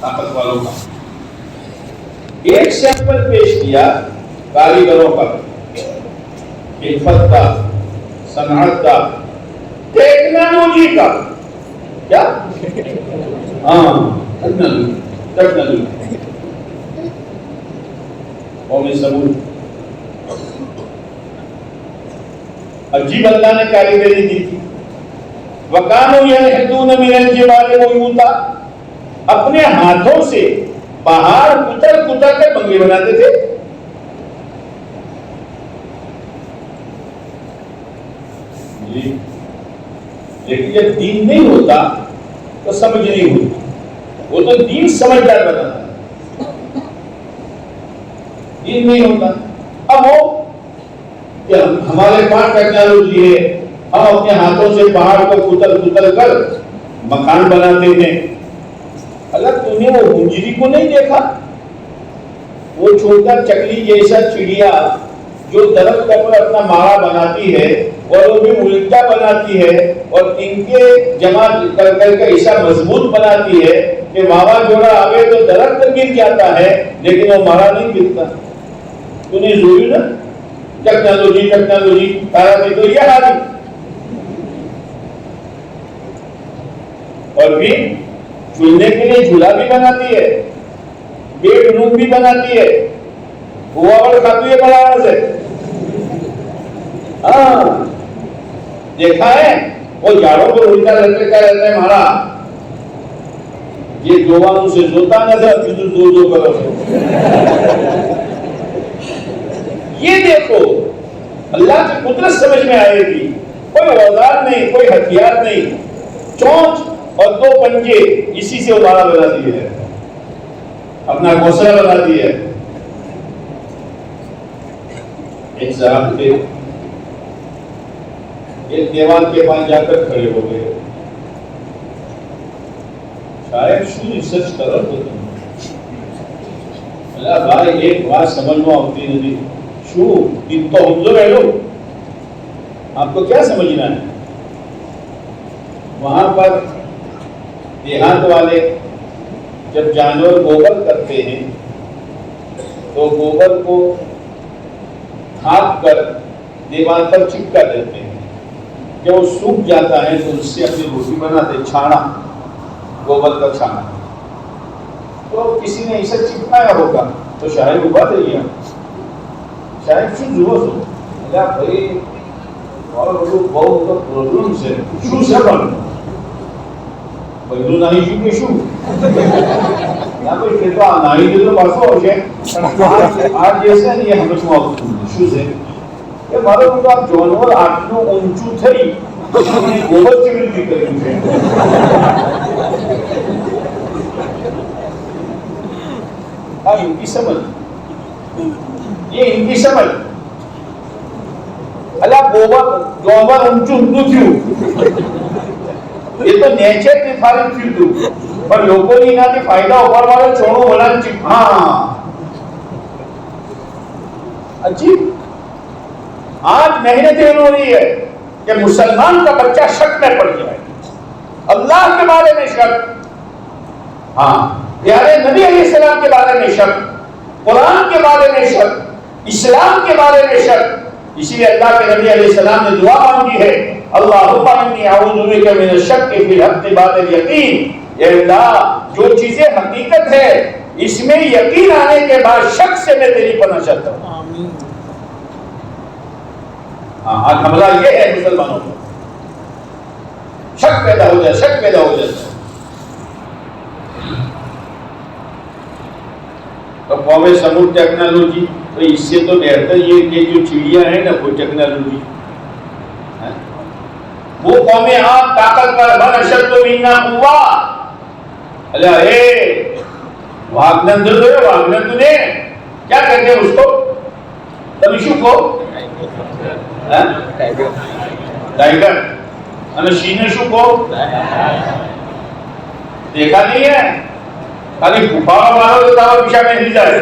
طاقت والوں کا. ایک سیمپل پیش کیا کاریگروں کا, خدمت کا, صنعت کا, ٹیکنالوجی کا. کیا؟ ہاں ٹیکنالوجی. قوم سمود عجیب اللہ نے کاریگری دی تھی. وَكَانُوا يَنْحِتُونَ مِنَ الْجِبَالِ بُيُوتًا, اپنے ہاتھوں سے پہاڑ کتر کتر کے بنگلے بناتے تھے. لیکن جب دین نہیں ہوتا تو سمجھ نہیں ہوتی. وہ تو دین سمجھدار بناتا ہے, دین نہیں ہوتا. اب وہ کہ ہمارے پاس ٹیکنالوجی ہے, ہم اپنے ہاتھوں سے پہاڑ کو کتر کتر کر مکان بناتے ہیں. اللہ تم نے وہ ہنجری کو نہیں دیکھا, وہ چھوٹا چکلی جیسا چڑیا جو درخت پر اپنا مارا بناتی ہے اور وہ بھی الٹا بناتی ہے اور ان کے جمع کر کر کے ایسا مضبوط بناتی ہے کہ واوا جوڑا آگے تو درخت گر جاتا ہے لیکن وہ مارا نہیں گرتا. تو نہیں ضروری نا ٹیکنالوجی ٹیکنالوجی سارا بھی تو یہ حال. اور بھی جھولنے کے لیے جھولا بھی بناتی ہے, بیڈ روم بھی بناتی ہے. ہوا اور کھاتی ہے بڑا سے. ہاں دیکھا ہے وہ جاڑوں کو الٹا لٹکا رہتا ہے ہمارا. یہ جوانوں سے زوتا نہ تھا پھر دو دو کرو. یہ دیکھو اللہ کی قدرت سمجھ میں آئے گی. کوئی اوزار نہیں, کوئی ہتھیار نہیں, چونچ اور دو پنجے, اسی سے وہ مارا بنا دی ہے, اپنا گھونسلہ بنا دی ہے. ایک صاحب تھے, ایک دیوار کے پاس جا کر کھڑے ہو گئے. شاید شو ریسرچ کرو تو اللہ بھائی ایک بات سمجھ میں آتی نہیں. شو ان تو ہم جو رہے لو, آپ کو کیا سمجھنا ہے. وہاں پر دیہات والے جب جانور گوبر کرتے ہیں تو گوبر کو ہاتھ کر دیوار پر چپکا دیتے ہیں. جب وہ سوکھ جاتا ہے تو اس سے اپنی روٹی بناتے, چھانا, گوبر کا چھانا. تو کسی نے اسے چپکایا ہوگا تو شاید وہ بات رہی ہے, شاید شو جو ہو اللہ بھائی اور وہ بہت پرابلم سے شو سے بن بھائی نہیں شو کے شو یا کوئی کہتا نہیں دے تو بس ہو جائے. آج جیسے نہیں ہے ہمیں شو سے کہ مارو تو آپ جانور آٹھوں اونچو تھئی گوبر سے ملتی کریں گے. ہاں ان کی سمجھ, یہ ان کی سمجھ. اللہ گوبر جانور اونچو اونچو تھیو یہ تو نیچر کی فارغ تھی تو پر لوگوں نے نہ کہ فائدہ اوپر والے چھوڑو بنا چپ. ہاں عجیب. آج محنتیں ہو رہی ہے کہ مسلمان کا بچہ شک میں پڑ جائے, اللہ کے بارے میں شک, ہاں پیارے نبی علیہ السلام کے بارے میں شک, قرآن کے بارے میں شک, اسلام کے بارے میں شک. اسی لیے اللہ کے نبی علیہ السلام نے دعا مانگی ہے, اللہم انی اعوذ بک من الشک فی الحق بعد الیقین. اے اللہ جو چیزیں حقیقت ہے اس میں یقین آنے کے بعد شک سے میں تیری پناہ چاہتا ہوں. ہاں حملہ یہ ہے مسلمانوں کو, شک پیدا ہو جائے, شک پیدا ہو جاتا ہے. تو قوم سمود ٹیکنالوجی, تو اس سے تو بہتر یہ کہ جو چڑیا ہے نا وہ ٹیکنالوجی. وہ قوم عاد طاقتور بن اشد منا قوا. اللہ اے واگنندر دے, واگنندر نے کیا کہتے ہیں اس کو, تمیشو کو ٹائگر, شینشو کو دیکھا نہیں ہے, خالی پھپھاڑا مارو تو تاور پیشہ میں ہل جائے.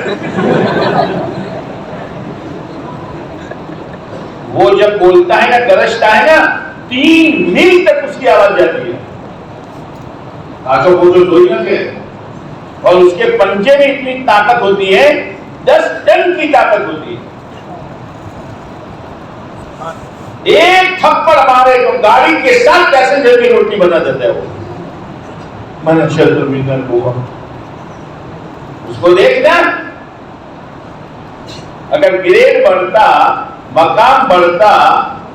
وہ جب بولتا ہے نا, گرجتا ہے نا, 3 میل تک اس کی آواز جاتی ہے. آجو وہ جو دھوئی نہ کہ اور اس کے پنجے میں اتنی طاقت ہوتی ہے 10 ٹن کی طاقت ہوتی ہے. ایک تھپڑ مارے تو گاڑی کے ساتھ پیسنجر کی روٹی بنا دیتا ہے وہ. من اشد من القوہ. اس کو دیکھنا اگر گریڈ بڑھتا مقام بڑھتا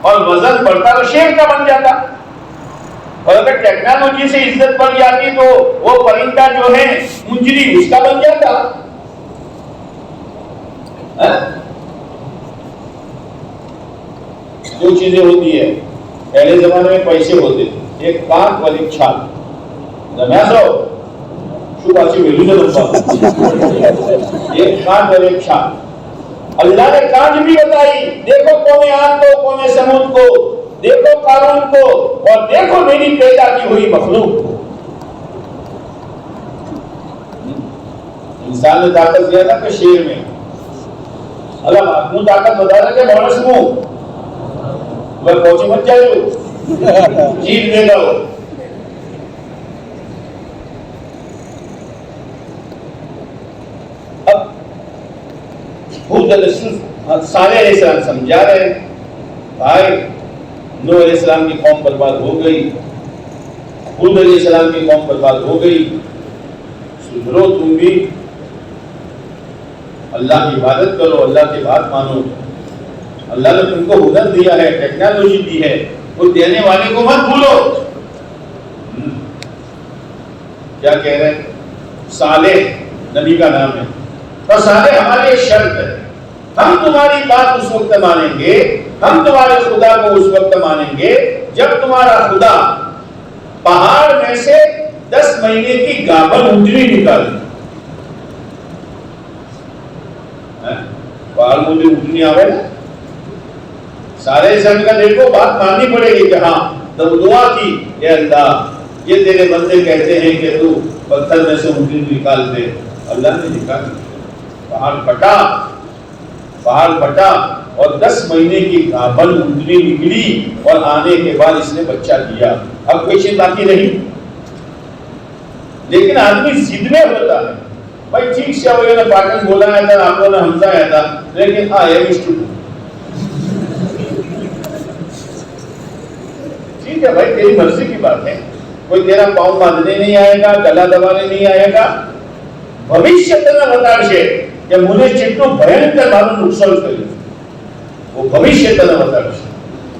اور وزن بڑھتا تو شیر کا بن جاتا. اور اگر ٹیکنالوجی سے عزت بڑھ جاتی تو وہ پرندہ جو ہے منجری اس کا بن جاتا. دو چیزیں ہوتی ہے. پہلے زمانے میں پیسے ہوتے تھے, ایک کانٹ اور ایک چھال. ایک کانٹ اور ایک چھال. اللہ نے کانٹ بھی بتائی, دیکھو قوم عاد کو, قوم سمود کو, دیکھو قارون کو, اور دیکھو میری پیدا کی ہوئی مخلوق کو. انسان نے طاقت دیا تھا کہ شیر میں اللہ اپنی طاقت بتا رہا کہ بڑس منہ میں پہنچی مت جائے جیت دے گا. صالح علیہ السلام سمجھا رہے ہیں بھائی نوح علیہ السلام کی قوم برباد ہو گئی, ہود علیہ السلام کی قوم برباد ہو گئی, سدھرو تم بھی, اللہ کی عبادت کرو, اللہ کی بات مانو. اللہ نے تم کو ہنر دیا ہے, ٹیکنالوجی دی ہے, وہ دینے والے کو مت بھولو. کیا کہہ رہے ہیں؟ صالح نبی کا نام ہے. تو صالح ہماری ایک شرط ہے, ہم تمہاری بات اس وقت مانیں گے, ہم تمہارے خدا کو اس وقت مانیں گے جب تمہارا خدا پہاڑ میں سے 10 مہینے کی گابن اونجری نکالے. پہاڑ میں جو اونجری آوے نا, سارے سن کا دیکھو بات ماننی پڑے گی کہ ہاں. تب دعا کی, اے اللہ یہ تیرے بندے کہتے ہیں کہ تو پتھر میں سے اونجری نکال دے. اللہ نے نکال دیا, پہاڑ پھٹا, پہاڑ پھٹا اور 10 مہینے کی گابن اونجری نکلی, اور آنے کے بعد اس نے بچہ دیا. اب کوئی چیز باقی نہیں. لیکن آدمی ضد میں ہوتا ہے, بھائی ٹھیک سے وہ نے پاٹن بولا ہے تھا, آپ نے حمزہ آیا تھا, لیکن ٹھیک ہے بھائی تیری مرضی کی بات ہے. کوئی تیرا پاؤں باندھنے نہیں آئے گا, گلا دبانے نہیں آئے گا. بھوشیہ بتاڑشے کہ مجھے چٹو بھینکر معلوم نقصان کرے, وہ بھوشیہ بتاڑشے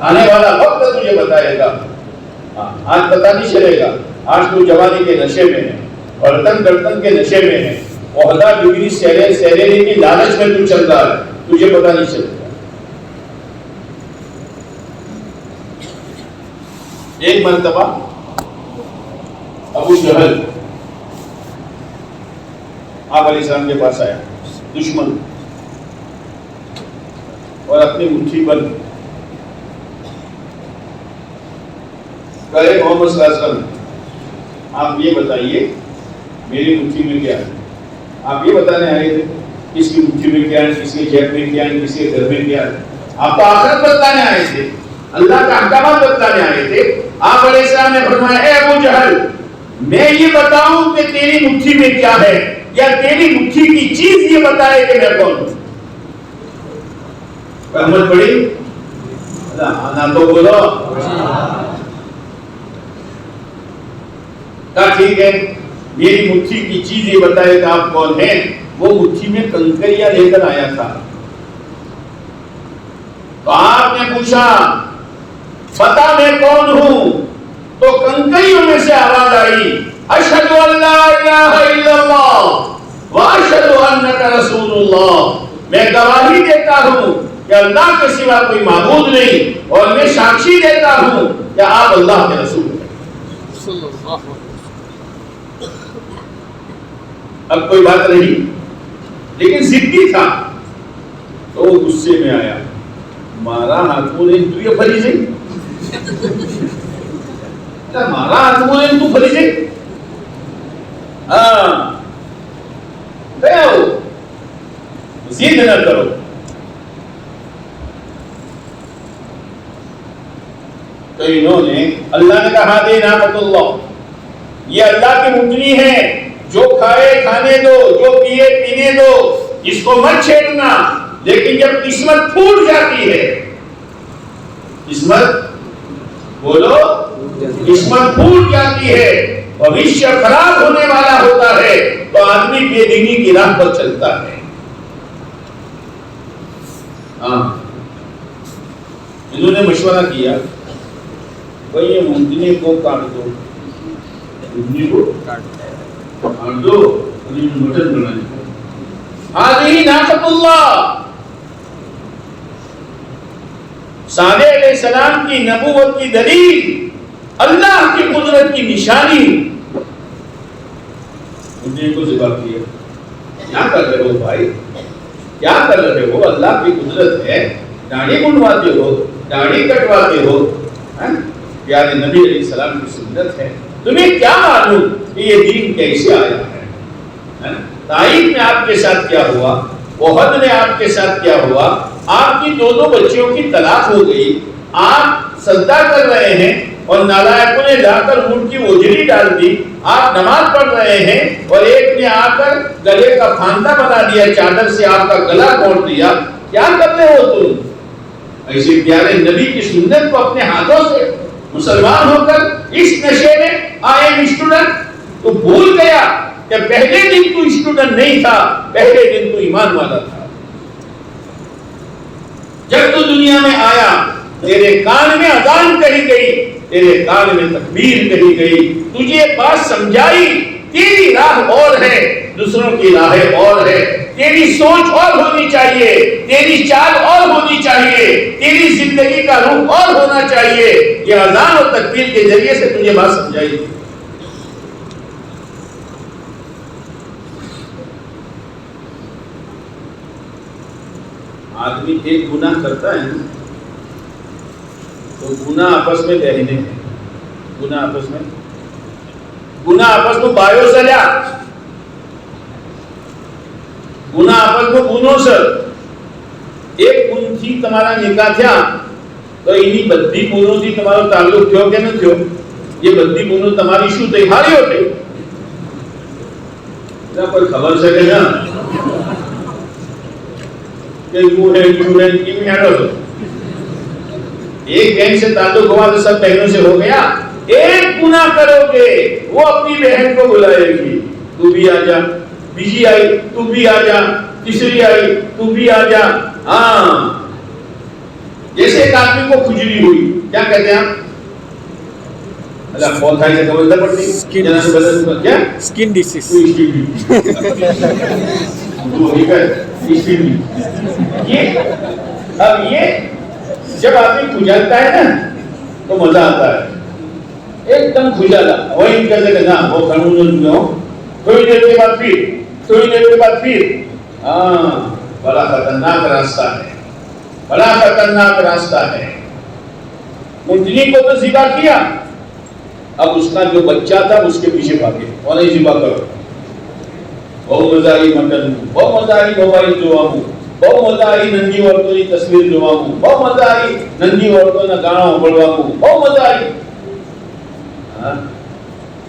آنے والا وقت تجھے بتائے گا. آج پتا نہیں چلے گا, آج تو جوانی کے نشے میں ہے, برتن برتن کے نشے میں ہے, عہدہ ڈگری سیلری کی لالچ میں تو چل رہا ہے, تجھے پتا نہیں چلے گا. ایک مرتبہ ابو جہل آپ علیہ السلام کے پاس آیا, دشمن, اور اپنی مٹھی بند کہے محمد صلی اللہ علیہ وسلم آپ یہ بتائیے میری مٹھی میں کیا ہے. آپ یہ بتانے آئے تھے کس کی مٹھی میں کیا ہے, کس کے جیب میں کیا ہے, کس کے گھر میں کیا ہے. آپ تو آخرت بتانے آئے تھے, اللہ کا احکامات بتانے آئے تھے. آپ علیہ السلام نے فرمایا اے ابو جہل میں یہ بتاؤں کہ تیری مٹھی میں کیا ہے, یا تیری مٹھی کی چیز یہ بتائے کہ میں کون ہوں. رحمت پڑی نہ تو بولو. کہا ٹھیک ہے میری مٹھی کی چیز یہ بتائے کہ آپ کون ہیں. وہ مٹھی میں کنکریاں لے کر آیا تھا. تو آپ نے پوچھا بتا میں کون ہوں, تو کنکریوں میں سے آواز آئی اشہد ان لا الہ الا اللہ واشہد انک رسول اللہ. میں گواہی دیتا ہوں کہ اللہ کے سوا کوئی معبود نہیں, اور میں ساکشی دیتا ہوں کہ آپ اللہ کے رسول ہیں. اب کوئی بات نہیں, لیکن ضدی تھا تو وہ غصے میں آیا, مارا ہاتھوں نے تو یہ فریضے, مارا ہاتھوں نے تو فریضے. ہاں ضد نہ کرو. تو انہوں نے اللہ نے کہا دے نعمت اللہ, یہ اللہ کی مجری ہے, جو کھائے کھانے دو، جو پیے پینے دو، اس کو مت چھیڑنا. لیکن جب قسمت پھوٹ جاتی ہے، قسمت بولو، قسمت پھوٹ جاتی ہے، بھوشیہ خراب ہونے والا ہوتا ہے، تو آدمی بے دینی کی راہ پر چلتا ہے. ہاں، انہوں نے مشورہ کیا، بھائی یہ اونٹنے کو کاٹ دو، اونٹنے کو کاٹ دو، مٹن بنانے کو. ہذہ ناقۃ اللہ، صالح علیہ السلام کی نبوت کی دلیل، اللہ کی قدرت کی نشانی. اونٹنے کو ذبح کیا. کیا کر رہے ہو بھائی، کیا کر رہے ہو؟ اللہ کی قدرت ہے، داڑھی منڈواتے ہو، داڑھی کٹواتے ہو. پیارے نبی علیہ السلام کی سنت ہے، تمہیں کیا معلوم کہ یہ دین کیسے آیا ہے؟ طائف میں آپ کے ساتھ کیا ہوا، احد میں آپ کے ساتھ کیا ہوا، آپ کی 2 بچیوں کی طلاق ہو گئی، آپ سجدہ کر رہے ہیں اور نالائقوں نے لا کر اونٹ کی اوجری ڈال دی. آپ نماز پڑھ رہے ہیں اور ایک نے آ کر گلے کا پھاندا بنا دیا، چادر سے آپ کا گلا کاٹ دیا. کیا کر رہے ہو تم؟ ایسے پیارے نبی کی سنت کو اپنے ہاتھوں سے مسلمان ہو کر اس نشے میں آئے اسٹوڈنٹ. تو بھول گیا کہ پہلے دن تو اسٹوڈنٹ نہیں تھا، پہلے دن تو ایمان والا تھا. جب تو دنیا میں آیا، تیرے کان میں اذان کہی گئی، تیرے کان میں تکبیر کہی گئی، تجھے بات سمجھائی. تیری راہ اور ہے، دوسروں کی راہیں اور ہے. تیری سوچ اور ہونی چاہیے، تیری چال اور ہونی چاہیے، تیری زندگی کا رخ اور ہونا چاہیے. یہ اذان اور تکبیر کے ذریعے سے تجھے بات سمجھائی. آدمی ایک گناہ کرتا ہے نا، تو گناہ آپس میں بہنے ہیں، گناہ آپس میں بایو سلیا، گناہ آپس میں گنوں سر. ایک گن تھی تمہارا نکاح تھا، تو انہی بدی گنوں تھی تمہارا تعلق تھو کہ نہ تھو؟ یہ بدی گنوں تمہاری شو تیہاری ہوتے نہ کوئی خبر سکے نا کہ وہ ہے اسٹوڈنٹ کی میں ہو. ایک بہن سے تعلق ہوا تو سب بہنوں سے ہو گیا. ایک گناہ کرو گے، وہ اپنی بہن کو بلائے گی، تو بھی آ جا. بیجی آئی تو بھی آ جا، تیسری آئی تو بھی آ جا. ہاں، جیسے ایک آدمی کو کھجلی ہوئی، کیا کہتے ہیں آپ؟ اللہ بہت ہائی سے خبر پڑتی کیا؟ Skin disease. اب یہ جب آدمی کھجلتا ہے نا تو مزہ آتا ہے. ایک دم کھجالا وہی کہتے کہ نا وہ قانون ہو، تھوڑی دیر کے بعد پھر، تھوڑی دیر کے بعد پھر. ہاں، بڑا خطرناک راستہ ہے، بڑا خطرناک راستہ ہے. اونٹنی کو تو ذبح کیا، اب اس کا جو بچہ تھا اس کے پیچھے بھاگے اور نہیں ذبح کرو. بہت مزہ آئی مٹن، بہت مزہ آئی موبائل جو آؤں، بہت مزہ آئی ننگی عورتوں کی تصویر جو آؤں، بہت مزہ آئی ننگی عورتوں نے گانا بڑھوا کو، بہت مزہ آئی.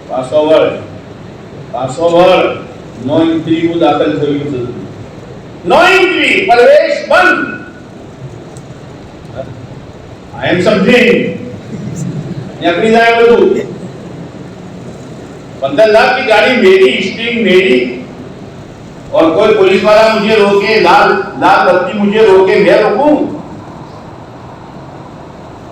پاس اوور 9 انٹری کو داخل تھئی 9 انٹری پرویش بند. I am something. اپنی جائے بدو 15 لاکھ کی گاڑی میری، اسٹرنگ میری، اور کوئی پولیس والا مجھے روکے، لال بتی مجھے روکے، میں رکوں؟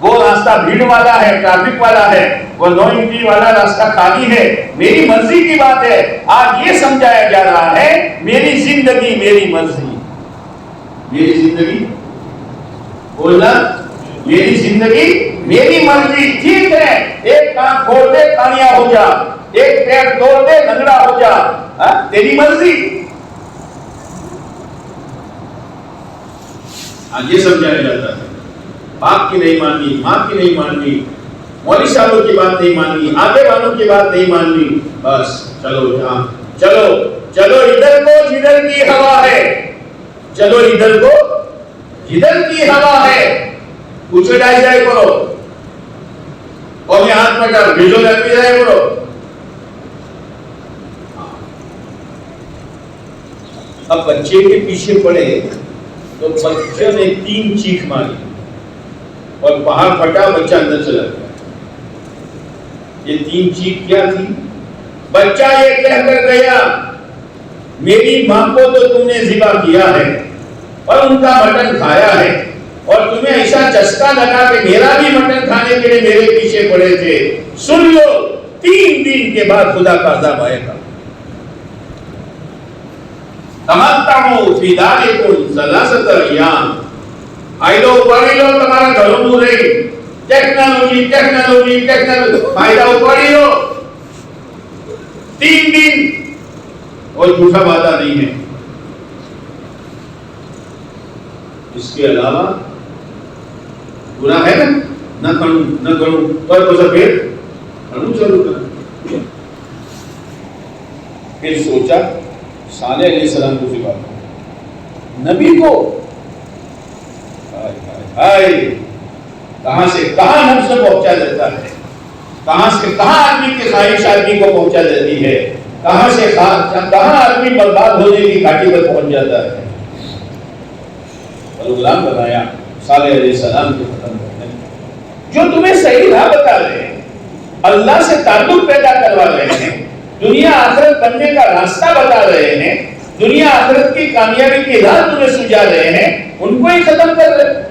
وہ راستہ بھیڑ والا ہے، ٹریفک والا ہے، وہ 9 انٹری والا راستہ خالی ہے. میری مرضی کی بات ہے. آج یہ سمجھایا جا رہا ہے میری زندگی میری مرضی. میری زندگی بولنا، میری زندگی میری مرضی. ٹھیک ہے، ایک کان کھول دے کانیا ہو جا، ایک پیر توڑ دے لنگڑا ہو جا، تیری مرضی. آج یہ سمجھایا جاتا ہے. باپ کی نہیں ماننی، ماں کی نہیں ماننی، مولوی صاحبوں کی بات نہیں ماننی، آگے والوں کی بات نہیں ماننی. بس چلو جہاں، چلو ادھر کو جدھر کی ہوا ہے، چلو ادھر کو جدھر کی ہوا ہے. کچھ ڈائی جائے کرو اور میں ہاتھ میں ڈال بھیجو لگ بھی جائے کرو. اب بچے کے پیچھے پڑے تو بچے نے 3 چیخ ماری اور پہاڑ پھٹا, بچہ اندر چلا گیا. یہ 3 چیخ کیا تھی؟ بچہ یہ کہہ کر گیا میری ماں کو تو تم نے ذبح کیا ہے اور ان کا مٹن کھایا ہے, اور تمہیں ایسا چسکا لگا کہ میرا بھی مٹن کھانے کے لیے میرے پیچھے پڑے تھے. سن لو 3 دن کے بعد خدا کا عذاب آئے گا. تمتعوا فی دارکم ثلاثۃ ایام. آئیدو پڑھی لو, تمہارا گھروں میں رہی ٹیکنالوجی ٹیکنالوجی ٹیکنالوجی, فائدہ پڑھی لو 3 دن, اور جھوٹا وعدہ نہیں ہے. اس کے علاوہ برا ہے نا, نہ کروں نہ کروں, اور تو سب کروں چلو کر. پھر سوچا صالح علیہ السلام کو ذبح کرو, نبی کو. کہاں سے کہاں نفس پہنچا دیتا ہے, کہاں سے کہاں آدمی کی خواہش آدمی کو پہنچا دیتی ہے, کہاں سے کہاں آدمی برباد ہونے کی گھاٹی پر پہنچ جاتا ہے. اور غلام بنایا صالح علیہ السلام کے ختم کرنے, جو تمہیں صحیح راہ بتا رہے ہیں, اللہ سے تعلق پیدا کروا رہے ہیں, دنیا آخرت بننے کا راستہ بتا رہے ہیں, دنیا آخرت کی کامیابی کی راہ تمہیں سجا رہے ہیں, ان کو ہی ختم کر رہے ہیں.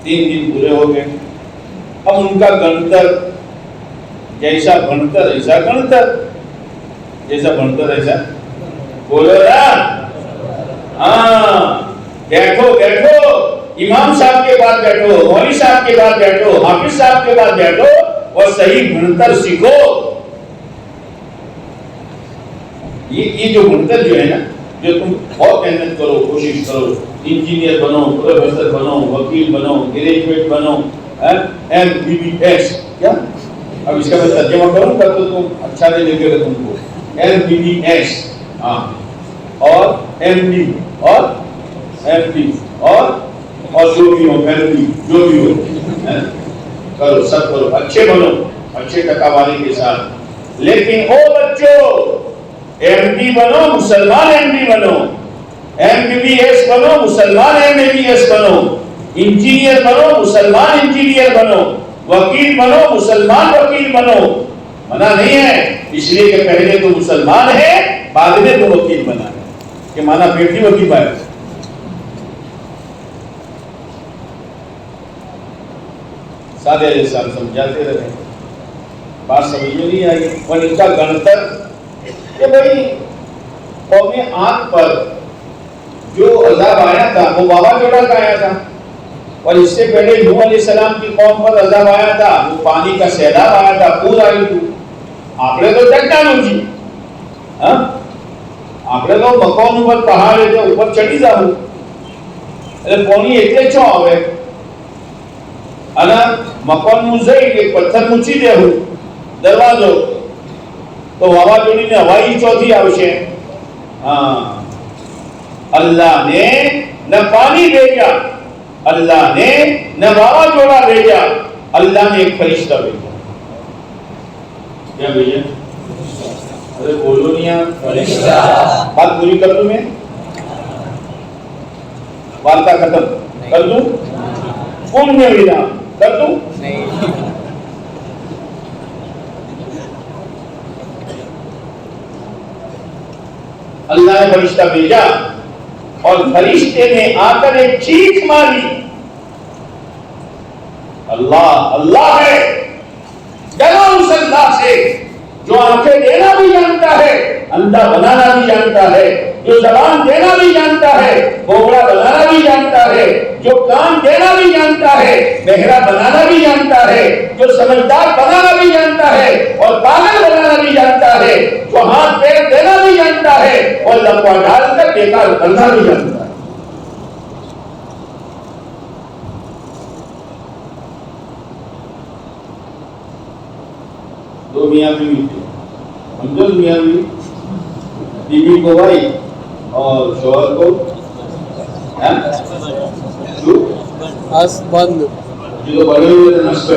تین دن پورے ہو گئے. اب ان کا گنتر جیسا بنتر ایسا گنتر, جیسا بنتر ایسا بولو نا. ہاں بیٹھو بیٹھو, امام صاحب کے بعد بیٹھو, مولوی صاحب کے بعد بیٹھو, حافظ صاحب کے بعد بیٹھو اور صحیح بنتر سیکھو. یہ جو بنتر جو ہے نا, جو تم بہت محنت کرو, کوشش کرو, انجینئر بنو, پروفیسر بنو, وکیل بنو, گریجویٹ بنو, MBBS, کیا اب اس کا میں ترجمہ کروں گا تو تم اچھا نہیں لگے گا تم کو. MBBS, ہاں, اور MD اور MD اور جو بھی ہو, MD جو بھی ہو, کرو, سب کرو, اچھے بنو, اچھے ٹکاواری کے ساتھ. لیکن او بچوں, MD بنو, مسلمان MD بنو, MBBS بنو, مسلمان MBBS بنو, انجینئر بنو, مسلمان انجینئر بنو, وکیل بنو, مسلمان وکیل بنو. منع نہیں ہے, اس لیے کہ پہلے تو مسلمان ہے, بعد میں تو وکیل بنا ہے, کہ مانا بیٹی وکیل بنا. صالح علیہ السلام سمجھاتے رہے, بات سمجھ میں نہیں آئی. اور ان کا گنتر کہ بھائی قوم عاد پر جو عذاب آیا تھا وہ واوا جوڑا کا آیا تھا, اور اس سے پہلے نوح علیہ السلام کی قوم پر عذاب آیا تھا, وہ پانی کا سیلاب آیا تھا, پور آئی تھی. آپ نے تو ٹیکنالوجی, آپ نے تو مکان اوپر پہاڑ ہے تو اوپر چڑھی جاؤ, ارے پانی اتنے چھو آوے انا مکان مزے ایک پتھر مچی دے ہو دروازو تو واوا جوڑی نے ہوائی چوتھی آوشے. ہاں, اللہ نے نہ پانی بھیجا, اللہ نے نہ واوا جوڑا بھیجا, اللہ نے ایک فرشتہ بھیجا. کیا بھیجا؟ ارے بولو نہیں آپ, فرشتہ. بات پوری کر دوں میں, وارتا ختم کر دوں, کون میں بھیجا کر دوں نہیں. اللہ نے فرشتہ بھیجا اور فرشتے نے آ کر ایک چیخ ماری, اللہ اللہ ہے, ڈرو اس اللہ سے جو آنکھیں دینا بھی جانتا ہے, اندھا بنانا بھی جانتا ہے, جو زبان دینا بھی جانتا ہے, بوڑا بنانا بھی جانتا ہے, جو کان دینا بھی جانتا ہے, بہرا بنانا بھی جانتا ہے, جو سمجھدار بنانا بھی جانتا ہے اور پاگل بنانا بھی جانتا ہے, جو ہاتھ پیر دینا بھی جانتا ہے اور لمبا ڈال کر بیکار کرنا بھی جانتا ہے. دو میاں بیوی تھے, سمجھو میاں بیوی کو بھائی اور شوہر کو بند جو بڑے ہوئے تھے نشے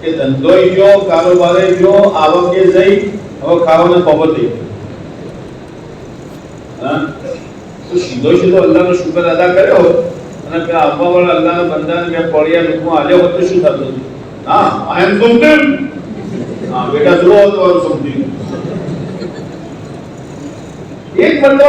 કે ધંધોય જો કારોબારે જો આવકે જઈ હવે ખાવાને પબતે હા તો સીધો સીધો અલ્લાહનો શુક્ર અદા કર્યો અને કે આવવા વાળા અલ્લાહના બંદાને કે પડ્યા લોકો આલ્યો હોત તો શું થતું હા આઈ એમ સમથિંગ હા બેટા જો તો સમથિંગ એક બંદા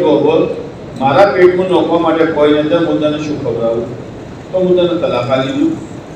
જો બોલ મારા પેટમાં નોખવા માટે કોઈ નથી, હું તને શું ખવડાવું? તો હું તને તલાક આલી દઉં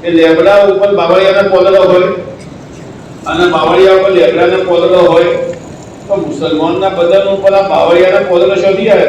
કે લેબડા ઉપર બાવળિયાના પોલડો હોય અને બાવળિયા ઉપર લેબડાના પોલડો હોય તો મુસલમાનના બદન ઉપર આ બાવળિયાના પોલડો શોધી આવે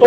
તો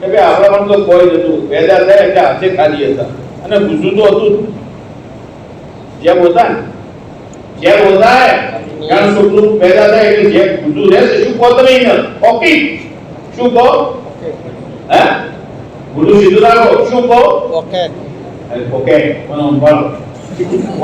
કે ભાઈ આપણામાં તો કોઈ નતું, પેદા થયા એટલે હાથે ખાલી હતા અને ગુજુ તો હતું જેમ હોતા ને જેમ હોતા હે કારણ છોકરું પેદા થાય એટલે જેમ ગુજુ રહેશે શું કહો તમે એને ઓકી શું કહો હે ગુજુ સીધું રાખો શું કહો ઓકે ઓકે કોનો અંબાળો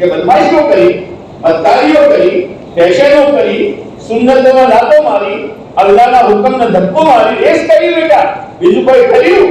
કે બદમાશીઓ કરી, બદકારીઓ કરી, ફેશનો કરી, સુન્નતોમાં લાતો મારી, અલ્લાહના હુકમને ધક્કો મારી, રેસ કરી બેટા, બીજું કોઈ કર્યું?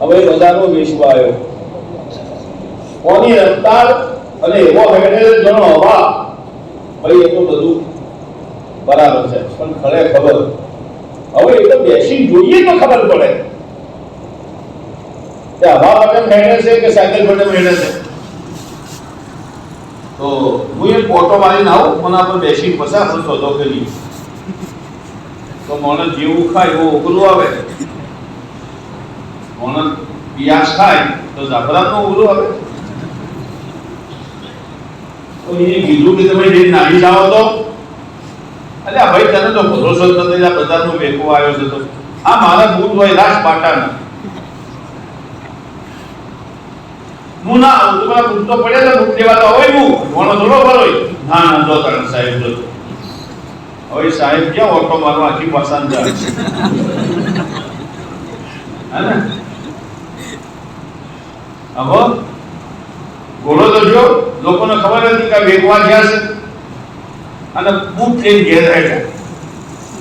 હવે બજારમાં વેચવા આવ્યો, કોની રફતાર અને એવો હેડે જણો હવા, ભાઈ એ તો બધું બરાબર છે પણ ખબર હવે એ તો બેસીને જોઈએ તો ખબર પડે કે હવા માટે હેડે છે કે સાયકલ માટે હેડે છે. તો હું એક ઓટો મારીને આવું, મને આપણે બેસીને પછી આપણે સોદો કરીએ તો મને જેવું ખાય એવું ઉગલું આવે, મને પિયાસ ખાય તો જાફરાનનું ઉગલું આવે. તો એને કીધું કે તમે જે નાની જાઓ તો અલ્યા ભાઈ તને તો ભરોસો જ નથી, આ બજારનો વેકો આવ્યો છે તો આ મારા બૂટ હોય રાજ પાટાના હું ના આવું તો મારા બૂટ તો પડ્યા છે, બૂટ લેવા તો હોય હું ઘણો થોડો ભરોય ના ના જો તને સાહેબ જો હવે સાહેબ ક્યાં ઓટો મારવા આખી પસંદ જાય હે ને. હવે ઘોડો તો જો લોકોને ખબર હતી કે વેકવા ગયા છે અને બૂટ લઈને ઘેર આવ્યા,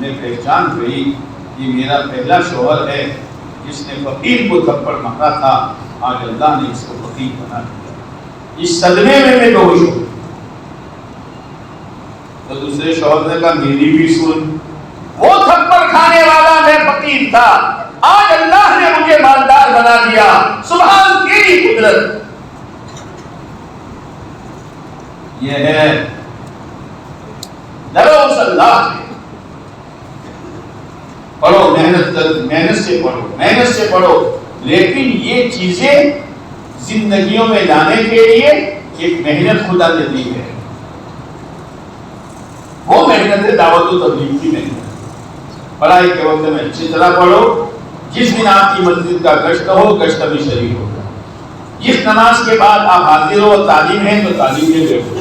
نے پہچان گئی یہ میرا پہلا شوہر ہے جس نے فقیر کو تھپڑ مارا تھا، آج اللہ نے اس کو فقیر بنا دیا، اس صدمے میں میں بے ہوش ہوں۔ تو دوسرے شوہر نے کہا میری بھی سن، وہ تھپڑ کھانے والا میں فقیر تھا، آج اللہ نے مجھے مالدار بنا دیا، سبحان تیری قدرت۔ یہ ہے ڈرو اس اللہ سے، پڑھو، محنت سے پڑھو، محنت سے پڑھو، لیکن یہ چیزیں زندگیوں میں لانے کے لیے ایک محنت خدا نے دی ہے، وہ محنت ہے دعوت و تبلیغ کی محنت۔ پڑھائی کے وقت میں اچھی طرح پڑھو، جس دن آپ کی مسجد کا گشت ہو، گشت میں شریک ہوگا، جس نماز کے بعد آپ حاضر ہو تعلیم ہے تو تعلیم میں بیٹھو،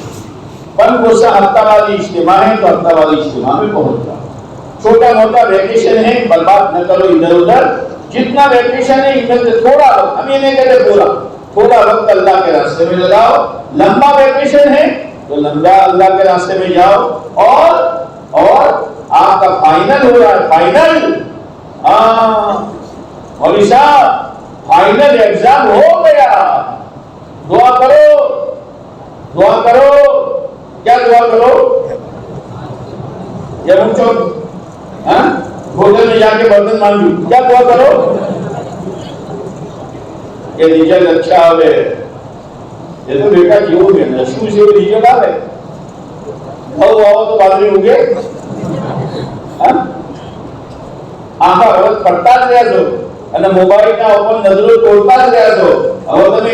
پن کو سے ہفتہ والی اجتماع ہے تو ہفتہ والی اجتماع میں پہنچ جاؤ، چھوٹا موٹا ویکیشن ہے برباد نہ کرو ادھر ادھر، جتنا ویکیشن ہے ادھر سے تھوڑا وقت، ہم یہ نہیں کہتے پورا، تھوڑا وقت اللہ کے راستے میں لگاؤ، لمبا ویکیشن ہے تو لمبا اللہ کے راستے میں جاؤ، اور آپ کا فائنل ہو رہا ہے، فائنل، مولوی صاحب فائنل ایگزام ہو گیا، دعا کرو، دعا کرو، کیا دعا کرو؟ یا بچوں ہوٹل میں جا کے برتن مانگو، کیا دعا کرو؟ کہ رزلٹ اچھا آوے، یہ تو بیٹا کیوں گے نشو سے رزلٹ آوے، تو بادری ہو گئے، آنکھا وقت پڑھتا رہا سو، અને મોબાઈલના ઉપર નજરો તોડતા જ રહ્યા છો, હવે તમે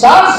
60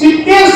70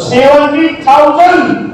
70,000,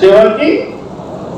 70,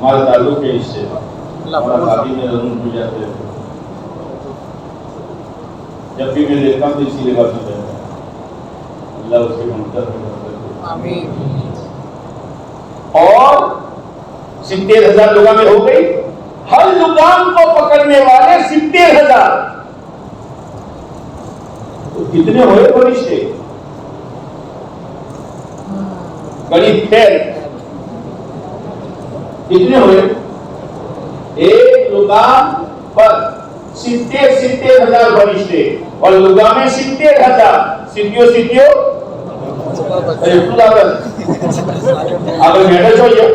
ہمارے تعلق ہے اس سے. ہمارا بھابھی میں ضرور ہو جاتے ہیں. جب بھی میں دیکھتا ہوں تو اسی لباس میں رہتا ہے. اللہ اس کے منتر میں آمین. اور 70,000 لوگوں میں ہو گئی. ہر لگام کو پکڑنے والے 70,000. تو کتنے ہوئے فرشتے؟ قریب 13. کتنے ہوئے؟ ایک لگام پر 70,000 فرشتے اور لگام میں 70,000. سیدھیو آپ میڈل ہو جائے.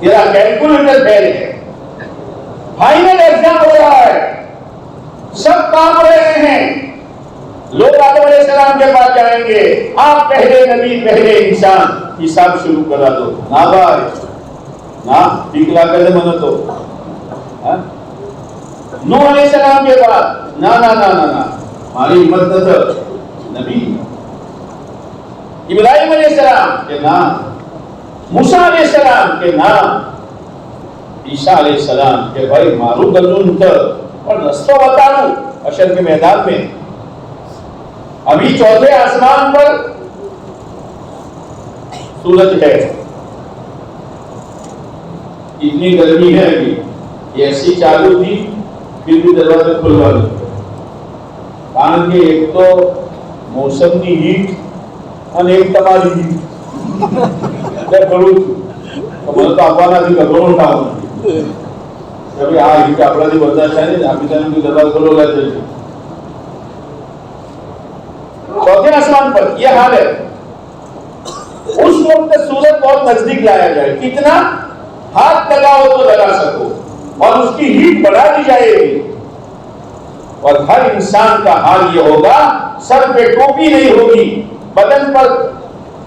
تیرا کیلکولیٹر فیل ہے. فائنل ایگزام ہو رہا ہے, سب کام رہے ہیں. لوگ آدم علیہ السلام کے پاس جائیں گے, آپ پہلے نبی پہلے انسان, حساب شروع کرا دو. نہ بھائی نہ ٹھیک لا کر دے منو تو. نوح علیہ السلام کے پاس نہ ہماری ہمت نہ نبی. ابراہیم علیہ السلام کے نام, موسیٰ علیہ السلام کے نام, عیسیٰ علیہ السلام کے بھائی مارو گلون تھا اور رستہ بتاؤ حشر کے میدان میں. ابھی چوتھے آسمان پر سورج ہے, اتنی گرمی ہے, ابھی ایسی چالو تھی پھر بھی دروازے کھلوا دی. کان کے ایک تو موسم کی ہیٹ اور ایک تمہاری ہیٹ. کروں تو میں تو آپانا تھی کروں اٹھاؤں کبھی ہاں ہیٹ اپنا دی برداشت ہے نہیں. ابھی تک کی دروازے کھلو لیتے تھے. چوتھے آسمان پر یہ حال ہے. اس وقت سورج بہت نزدیک لایا جائے, کتنا ہاتھ لگاؤ تو لگا سکو, اور اس کی ہیٹ بڑھا دی جائے گی. اور ہر انسان کا حال یہ ہوگا, سر پہ ٹوپی نہیں ہوگی, بدن پر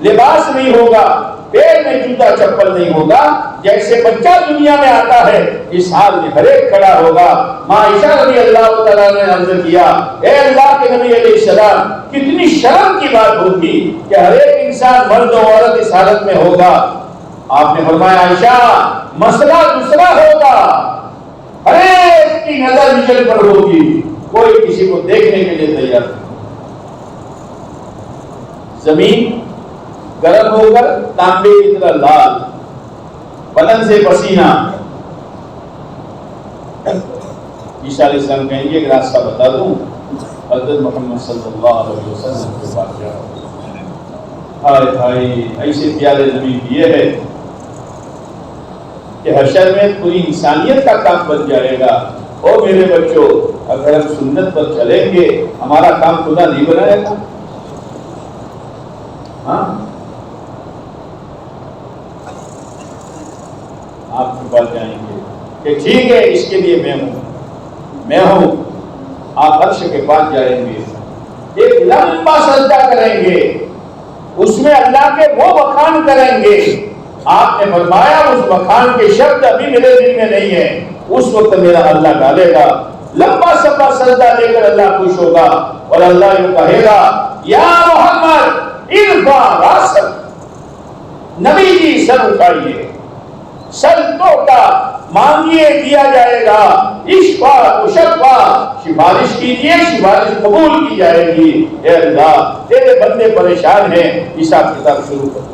لباس نہیں ہوگا, پیر میں جوتا چپل نہیں ہوگا. جیسے بچہ دنیا میں آتا ہے اس حال میں ہر ایک کھڑا ہوگا. ماں عائشہ رضی اللہ تعالیٰ نے عرض کیا, اے اللہ کے نبی علیہ السلام, کتنی شرم کی بات ہوگی کہ ہر ایک انسان مرد و عورت اس حالت میں ہوگا. آپ نے فرمایا عائشہ مسئلہ دوسرا ہوگا, ہر ایک کی نظر نچل پر ہوگی, کوئی کسی کو دیکھنے کے لیے تیار نہیں. زمین گرم ہو کر تانبے کی طرح لال, بدن سے پسینہ. عیسیٰ علیہ السلام کہیں گے ایک راستہ بتا دوں, حضرت محمد صلی اللہ علیہ وسلم کے پاس جاؤ. ہائے بھائی ایسے پیارے نبی یہ ہے کہ حشر میں پوری انسانیت کا کام بن جائے گا. او میرے بچوں, اگر ہم سنت پر چلیں گے ہمارا کام خدا نہیں بنائے گا. ہاں آپ کے پاس جائیں گے کہ ٹھیک ہے اس کے لیے میں ہوں. آپ عرش کے پاس جائیں گے, ایک لمبا سجدہ کریں گے, اس میں اللہ کے وہ بخان کریں گے. آپ نے فرمایا اس بخان کے شبد ابھی میرے دل میں نہیں ہے, اس وقت میرا اللہ ڈالے گا. لمبا سفا سجدہ لے کر اللہ خوش ہوگا اور اللہ یوں کہے گا, یا محمد ارفع راسک, نبی جی سر اٹھائیے, سر ٹوٹا مانگیے دیا جائے گا. اشفا اشفا, سفارش کیجیے سفارش قبول کی جائے گی. اے اللہ تیرے بندے پریشان ہیں, حساب کتاب شروع کر.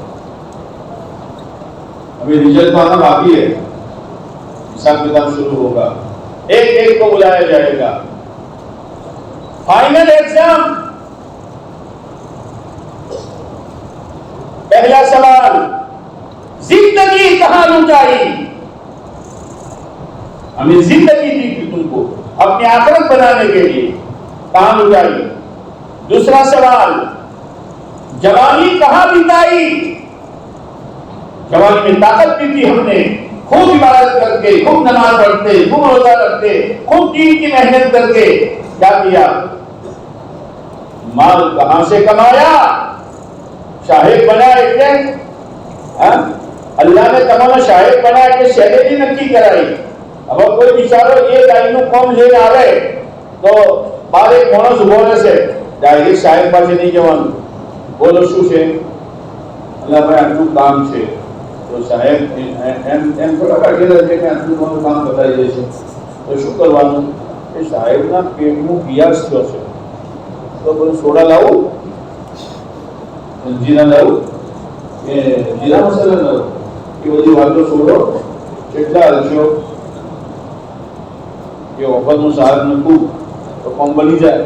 ابھی رزلٹ آنا باقی ہے, حساب کتاب شروع ہوگا, ایک ایک کو بلایا جائے گا. Final exam. پہلا سوال, زندگی کہاں لٹائی؟ ہمیں زندگی دی تھی تم کو اپنی آخرت بنانے کے لیے, کہاں لٹائی؟ دوسرا سوال, جوانی کہاں بتائی؟ جوانی میں طاقت بھی تھی, ہم نے خوب عبادت کر کے, خوب نماز پڑھتے, خوب روزہ رکھتے, خوب دین کی محنت کر کے کیا کیا؟ مال کہاں سے کمایا؟ شاہد بنا ایک دن, اللہ نے تمام شاہد بنا کے سیلری نکی کرائی. اب کوئی بیچارہ یہ لائنوں قوم لے آ رہے تو بارے بونس بونس ہے ڈائریکٹ شاہد پاس نہیں جوان بولو شو سے اللہ بھائی آٹو کام سے તો સાહેબ એમ થોડા કાઢેલા છે કે આટલું ઘણું કામ બતાવી દેશે તો શું કરવાનું? એ સાહેબના પેટનું પિયાસ થયો છે તો બધું સોડા લાવું, જીરા લાવું, કે જીરા મસાલા લાવું, એ બધી વાતો છોડો. કેટલા હલશો કે વખતનું શાક મૂકું તો કોમ બની જાય.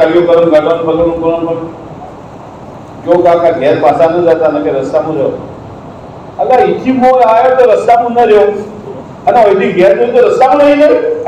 કર્યો કરો ગાડવાનું પગલું કોણ જો કાકા ઘેર પાછા ન જતા ને કે રસ્તામાં રહ્યો. અગર ઈથી મો આવ્યો તો રસ્તામાં ન રહ્યો અને ઓઈથી ઘેર જોઈ તો રસ્તામાં નહીં રહ્યો.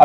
આ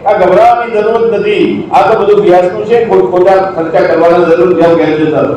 આ ગભરાવાની જરૂરત નથી. આ તો બધું વ્યાજનું છે, ખોટા ખર્ચા કરવાના જરૂર જાવ ઘેર જતા રહો.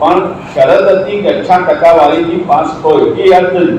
પણ શરત હતી કે 8% પાસ હોય, એ યાદ કર્યું।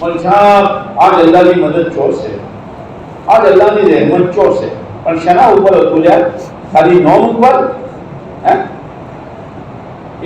પણ સાહેબ આજ અલ્લાહની મદદ ચોરશે, આજ અલ્લાહની રહેમત ચોરશે, પણ શેના ઉપર હતું યાર? ખાલી નોમ ઉપર।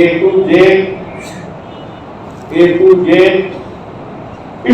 A to Z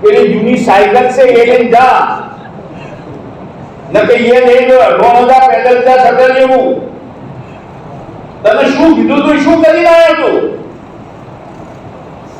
પેલી જૂની સાયકલ છે એ લઈને જા, ન કે એ લઈને રોણોદા પેદલ જા સગર જેવું। તને શું કીધું તું, શું કરી રહ્યા તું?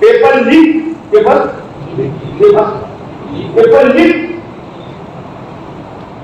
પેપર લીક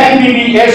MBBS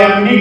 MD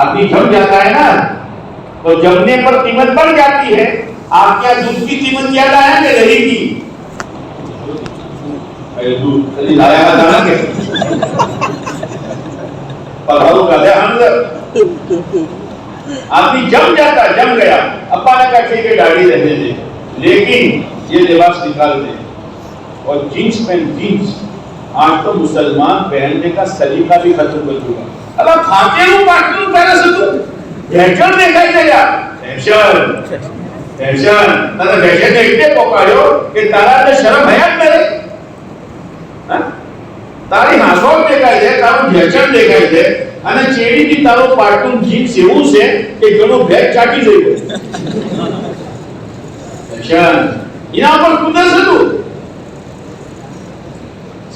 آدمی جم جاتا ہے نا تو جمنے پر قیمت بڑھ جاتی ہے. آپ کیا دودھ کی قیمت زیادہ ہے کہ دہی کی؟ دودھ کبھی لایا کا دانا کے پڑھاؤ کا دے اندر آدمی جم جاتا ہے. جم گیا ابا نے کہا ٹھیک ہے گاڑی رہنے دے لیکن یہ لباس نکال دے. اور جینس پہن جینس آج تو مسلمان پہننے کا سلیقہ بھی ختم کر چکا. اب کھاتے ہوں باقی ہوں پہلے سے تو فیشن دیکھا دے گا. فیشن فیشن تانا فیشن دیکھتے پکاڑو کہ تارا نے شرم حیات میرے તારી હાસોટ દેખાય છે, તારું ફેશન દેખાય છે અને ચેડીથી તારો પાર્ટૂન જીન્સ એવું છે કે જેનો બેગ ચાટી જાય. ફેશન એના પર કુદરત હતું.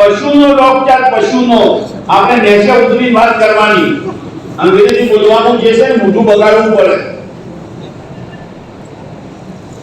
પશુનો ડોક્ટર પશુનો આપણે નેચે ઉતરી વાત કરવાની, અંગ્રેજી બોલવાનું જે છે ને મોઢું બગાડવું પડે.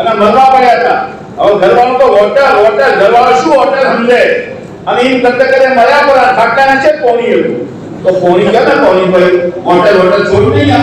અને મરવા પડ્યા હતા. હવે ઘરવાળો તો હોટલ હોટલ ઘરવાળો શું હોટલ સમજે અને એમ કરતે કરે મર્યા પર ઘાટા નીચે પોણી હતું. તો પોણી કે ના પોણી ભાઈ હોટલ હોટલ છોડ નહીં આ.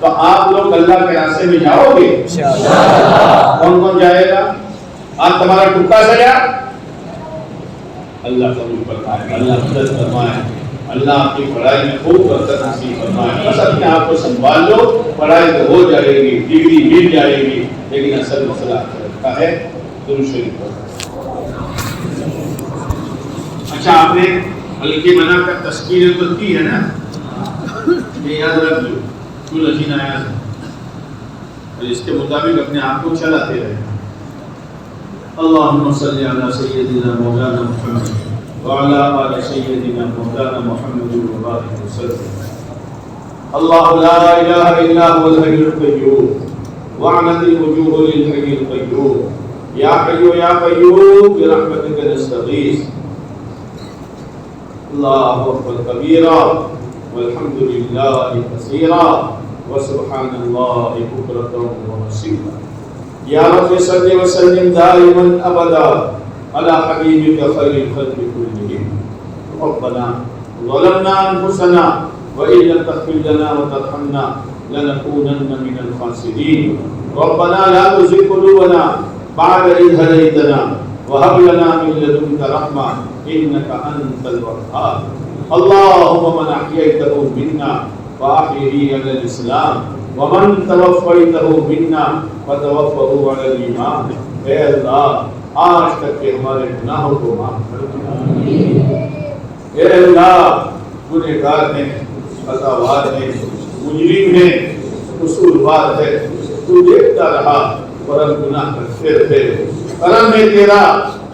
تو آپ لوگ اللہ کے راستے میں جاؤ گے؟ کون کون جائے گا؟ آج تمہارا ٹکا سجا، اللہ قبول فرمائے، اللہ مدد فرمائے، اللہ آپ کی پڑھائی میں خوب برکت نصیب فرمائے۔ بس اپنے آپ کو سنبھال لو، پڑھائی تو ہو جائے گی، ڈگری مل جائے گی، لیکن اصل مسئلہ رکھا ہے درود شریف پر۔ اچھا، آپ نے ہلکے بنا کر تذکیر تو کی ہے نا، یہ یاد رکھ لو، کیوں لذین آیا ہے، اور اس کے مطابق اپنے آپ کو چلاتے رہے۔ اللهم صل على سيدنا مولانا محمد وعلى آل سيدنا مولانا محمد وبارك وسلم۔ الله لا إله إلا هو الحي القيوم وعنت الوجوه للحي القيوم يا حي يا قيوم برحمتك نستغيث۔ الله أكبر كبيرا والحمد لله كثيرا وسبحان الله بكرة وأصيلا۔ یا رب صل وسلم دائما ابدا على حبیبک خیر الخلق کلهم۔ ربنا ظلمنا انفسنا وان لم تغفر لنا وترحمنا لنكونن من الخاسرین۔ ربنا لا تزغ قلوبنا بعد إذ هديتنا وهب لنا من لدنك رحمة إنك أنت الوهاب۔ اللهم من أحييته منا فأحيه على الإسلام ومن توفیته منا فتوفه علی الایمان۔ اے اللہ آج تک کے ہمارے گناہوں کو معاف کر دے۔ اے اللہ گنہگار ہیں، خطاوار ہیں، مجرم ہیں، قصوروار ہے، تو دیکھتا رہا اور ہم گناہ کرتے رہے۔ کرم ہے تیرا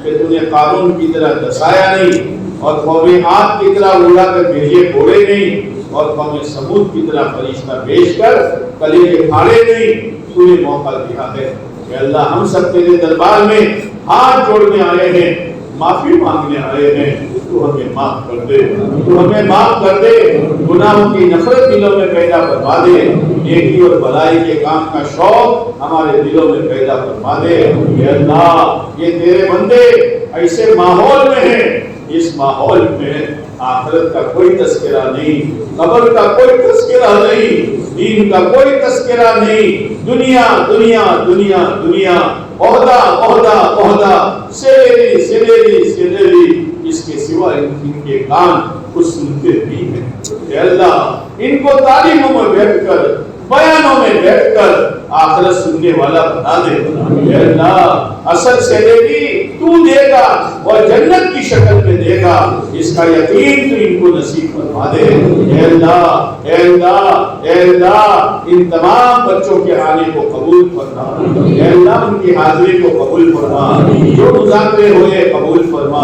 کہ تو نے قارون کی طرح دسایا نہیں اور قوم عاد کی طرح اڑا کر بھیجے پھوڑے نہیں اور قوم سمود کی طرح فرشتہ بھیج کر کلیجے پھاڑے نہیں۔ تو نے موقع دیا ہے کہ اللہ ہم سب تیرے دربار میں ہاتھ جوڑنے آئے ہیں، معافی مانگنے آئے ہیں، تو ہمیں معاف کر دے، تو ہمیں معاف کر دے، گناہوں کی نفرت دلوں میں پیدا فرما دے، نیکی اور بھلائی کے کام کا شوق ہمارے دلوں میں پیدا فرما دے۔ اے اللہ یہ تیرے بندے ایسے ماحول میں ہیں، اس ماحول میں آخرت کا کوئی تذکرہ نہیں، قبر کا کوئی تذکرہ نہیں، دین کا کوئی تذکرہ نہیں، دنیا دنیا دنیا دنیا، عہدہ عہدہ عہدہ، سیلیری سیلیری سیلیری، اس کے سوا ان کے کان کچھ سنتے بھی ہیں۔ اے اللہ ان کو تعلیموں میں بیٹھ کر، بیانوں میں بیٹھ کر آخرت سننے والا بنا دے۔ اے اللہ اصل سیلیری تو دے گا اور جنت کی شکل میں دے گا، اس کا یقین تو ان کو نصیب فرما دے۔ اے اللہ اے اللہ اے اللہ ان تمام بچوں کے آنے کو قبول فرما، اے اللہ ان کی حاضری کو قبول فرما، جو مذاکرے ہوئے قبول فرما،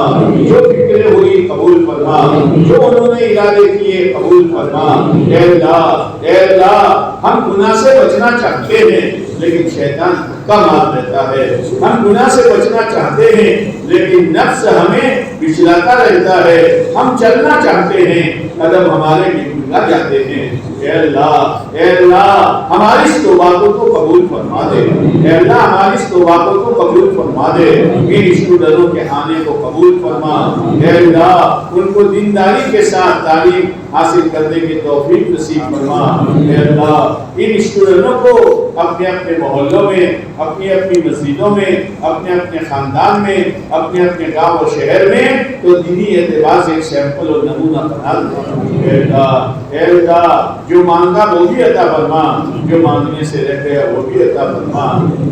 جو فکریں ہوئی قبول فرما، جو انہوں نے ارادے کیے قبول فرما۔ اے اللہ ہم گناہ سے بچنا چاہتے ہیں لیکن شیطان دھکا مار دیتا ہے، ہم گناہ سے بچنا چاہتے ہیں لیکن نفس ہمیں بچلاتا رہتا ہے، ہم چلنا چاہتے ہیں قدم ہمارے ڈگمگا جاتے ہیں۔ اے اللہ ہماری اس توبہ کو قبول فرما دے، اے اللہ ہماری اس توبہ کو قبول فرما دے، ان اسٹوڈنٹوں کے آنے کو قبول فرما۔ اے اللہ ان کو دینداری کے ساتھ تعلیم حاصل کرنے کی توفیق نصیب فرما۔ اے اللہ ان اسٹوڈنٹوں کو اپنے اپنے محلوں میں، اپنی اپنی مسجدوں میں، اپنے اپنے خاندان میں، اپنے اپنے گاؤں اور شہر میں تو دینی اعتبار سے ایک سیمپل اور نمونہ بنا دے۔ اے اللہ جو مانگا وہ بھی عطا فرما، جو مانگنے سے رہ گیا وہ بھی عطا فرما۔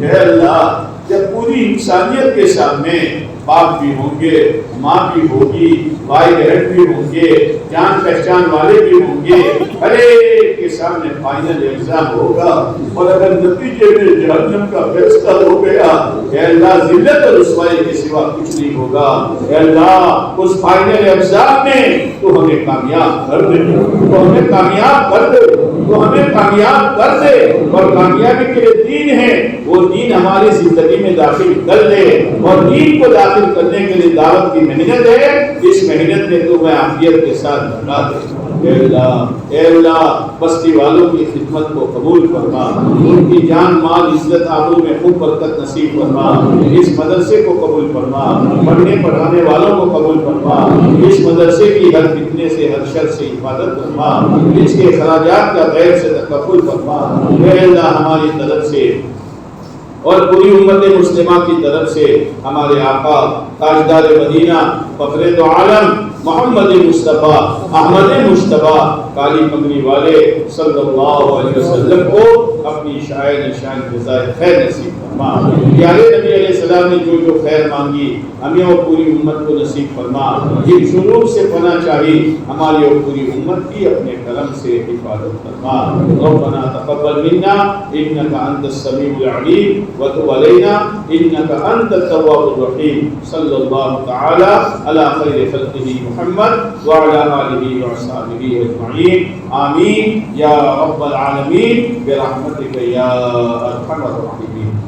اے اللہ جب پوری انسانیت کے سامنے باپ بھی ہوں گے، ماں بھی ہوگی، بھائی بہن بھی ہوں گے، جان پہچان والے بھی ہوں گے، ہر ایک کے سامنے فائنل ایگزام ہوگا اور اگر نتیجے میں جہنم کا فیصلہ ہو گیا، اے اللہ ذلت اور رسوائی کے سوا کچھ نہیں ہوگا۔ اے اللہ اس فائنل ایگزام میں تو ہمیں کامیاب کر دے، تو ہمیں کامیاب کر دے، تو ہمیں کامیاب کر دے، اور کامیابی کے لیے دین ہے، وہ دین ہماری زندگی میں داخل کر دے، اور دین کو داخل کرنے کے لیے دعوت کی محنت ہے، اس میں محنت میں تو میں عافیت کے ساتھ بھرا دے۔ اے اللہ بستی والوں کی خدمت کو قبول فرما، ان کی جان مال عزت آبرو میں خوب برکت نصیب فرما، اس مدرسے کو قبول فرما، پڑھنے پڑھانے والوں کو قبول فرما، اس مدرسے کی ہر فتنے سے ہر شر سے حفاظت فرما، اس کے اخراجات کا غیر سے تکفل فرما۔ اے اللہ ہماری طرف سے اور پوری امت مسلمہ کی طرف سے ہمارے آقا تاجدار مدینہ فخر دو عالم محمد مصطفیٰ احمد مصطفیٰ کالی پگڑی والے صلی اللہ علیہ وسلم کو اپنی شاعر نشان جزائے خیر نصیب فرما۔ پیارے نبی علیہ السلام نے جو خیر مانگی ہمیں اور پوری امت کو نصیب فرما۔ جن شرور سے پناہ چاہی ہماری اور پوری امت کی اپنے کرم سے حفاظت فرما۔ ربنا تقبل منا انک انت السمیع العلیم وتب علینا انک انت التواب الرحیم۔ صلی اللہ تعالی علی خیر خلقہ محمد وعلی آلہ وصحبہ اجمعین آمین یا رب العالمین برحمتک یا ارحم الراحمین۔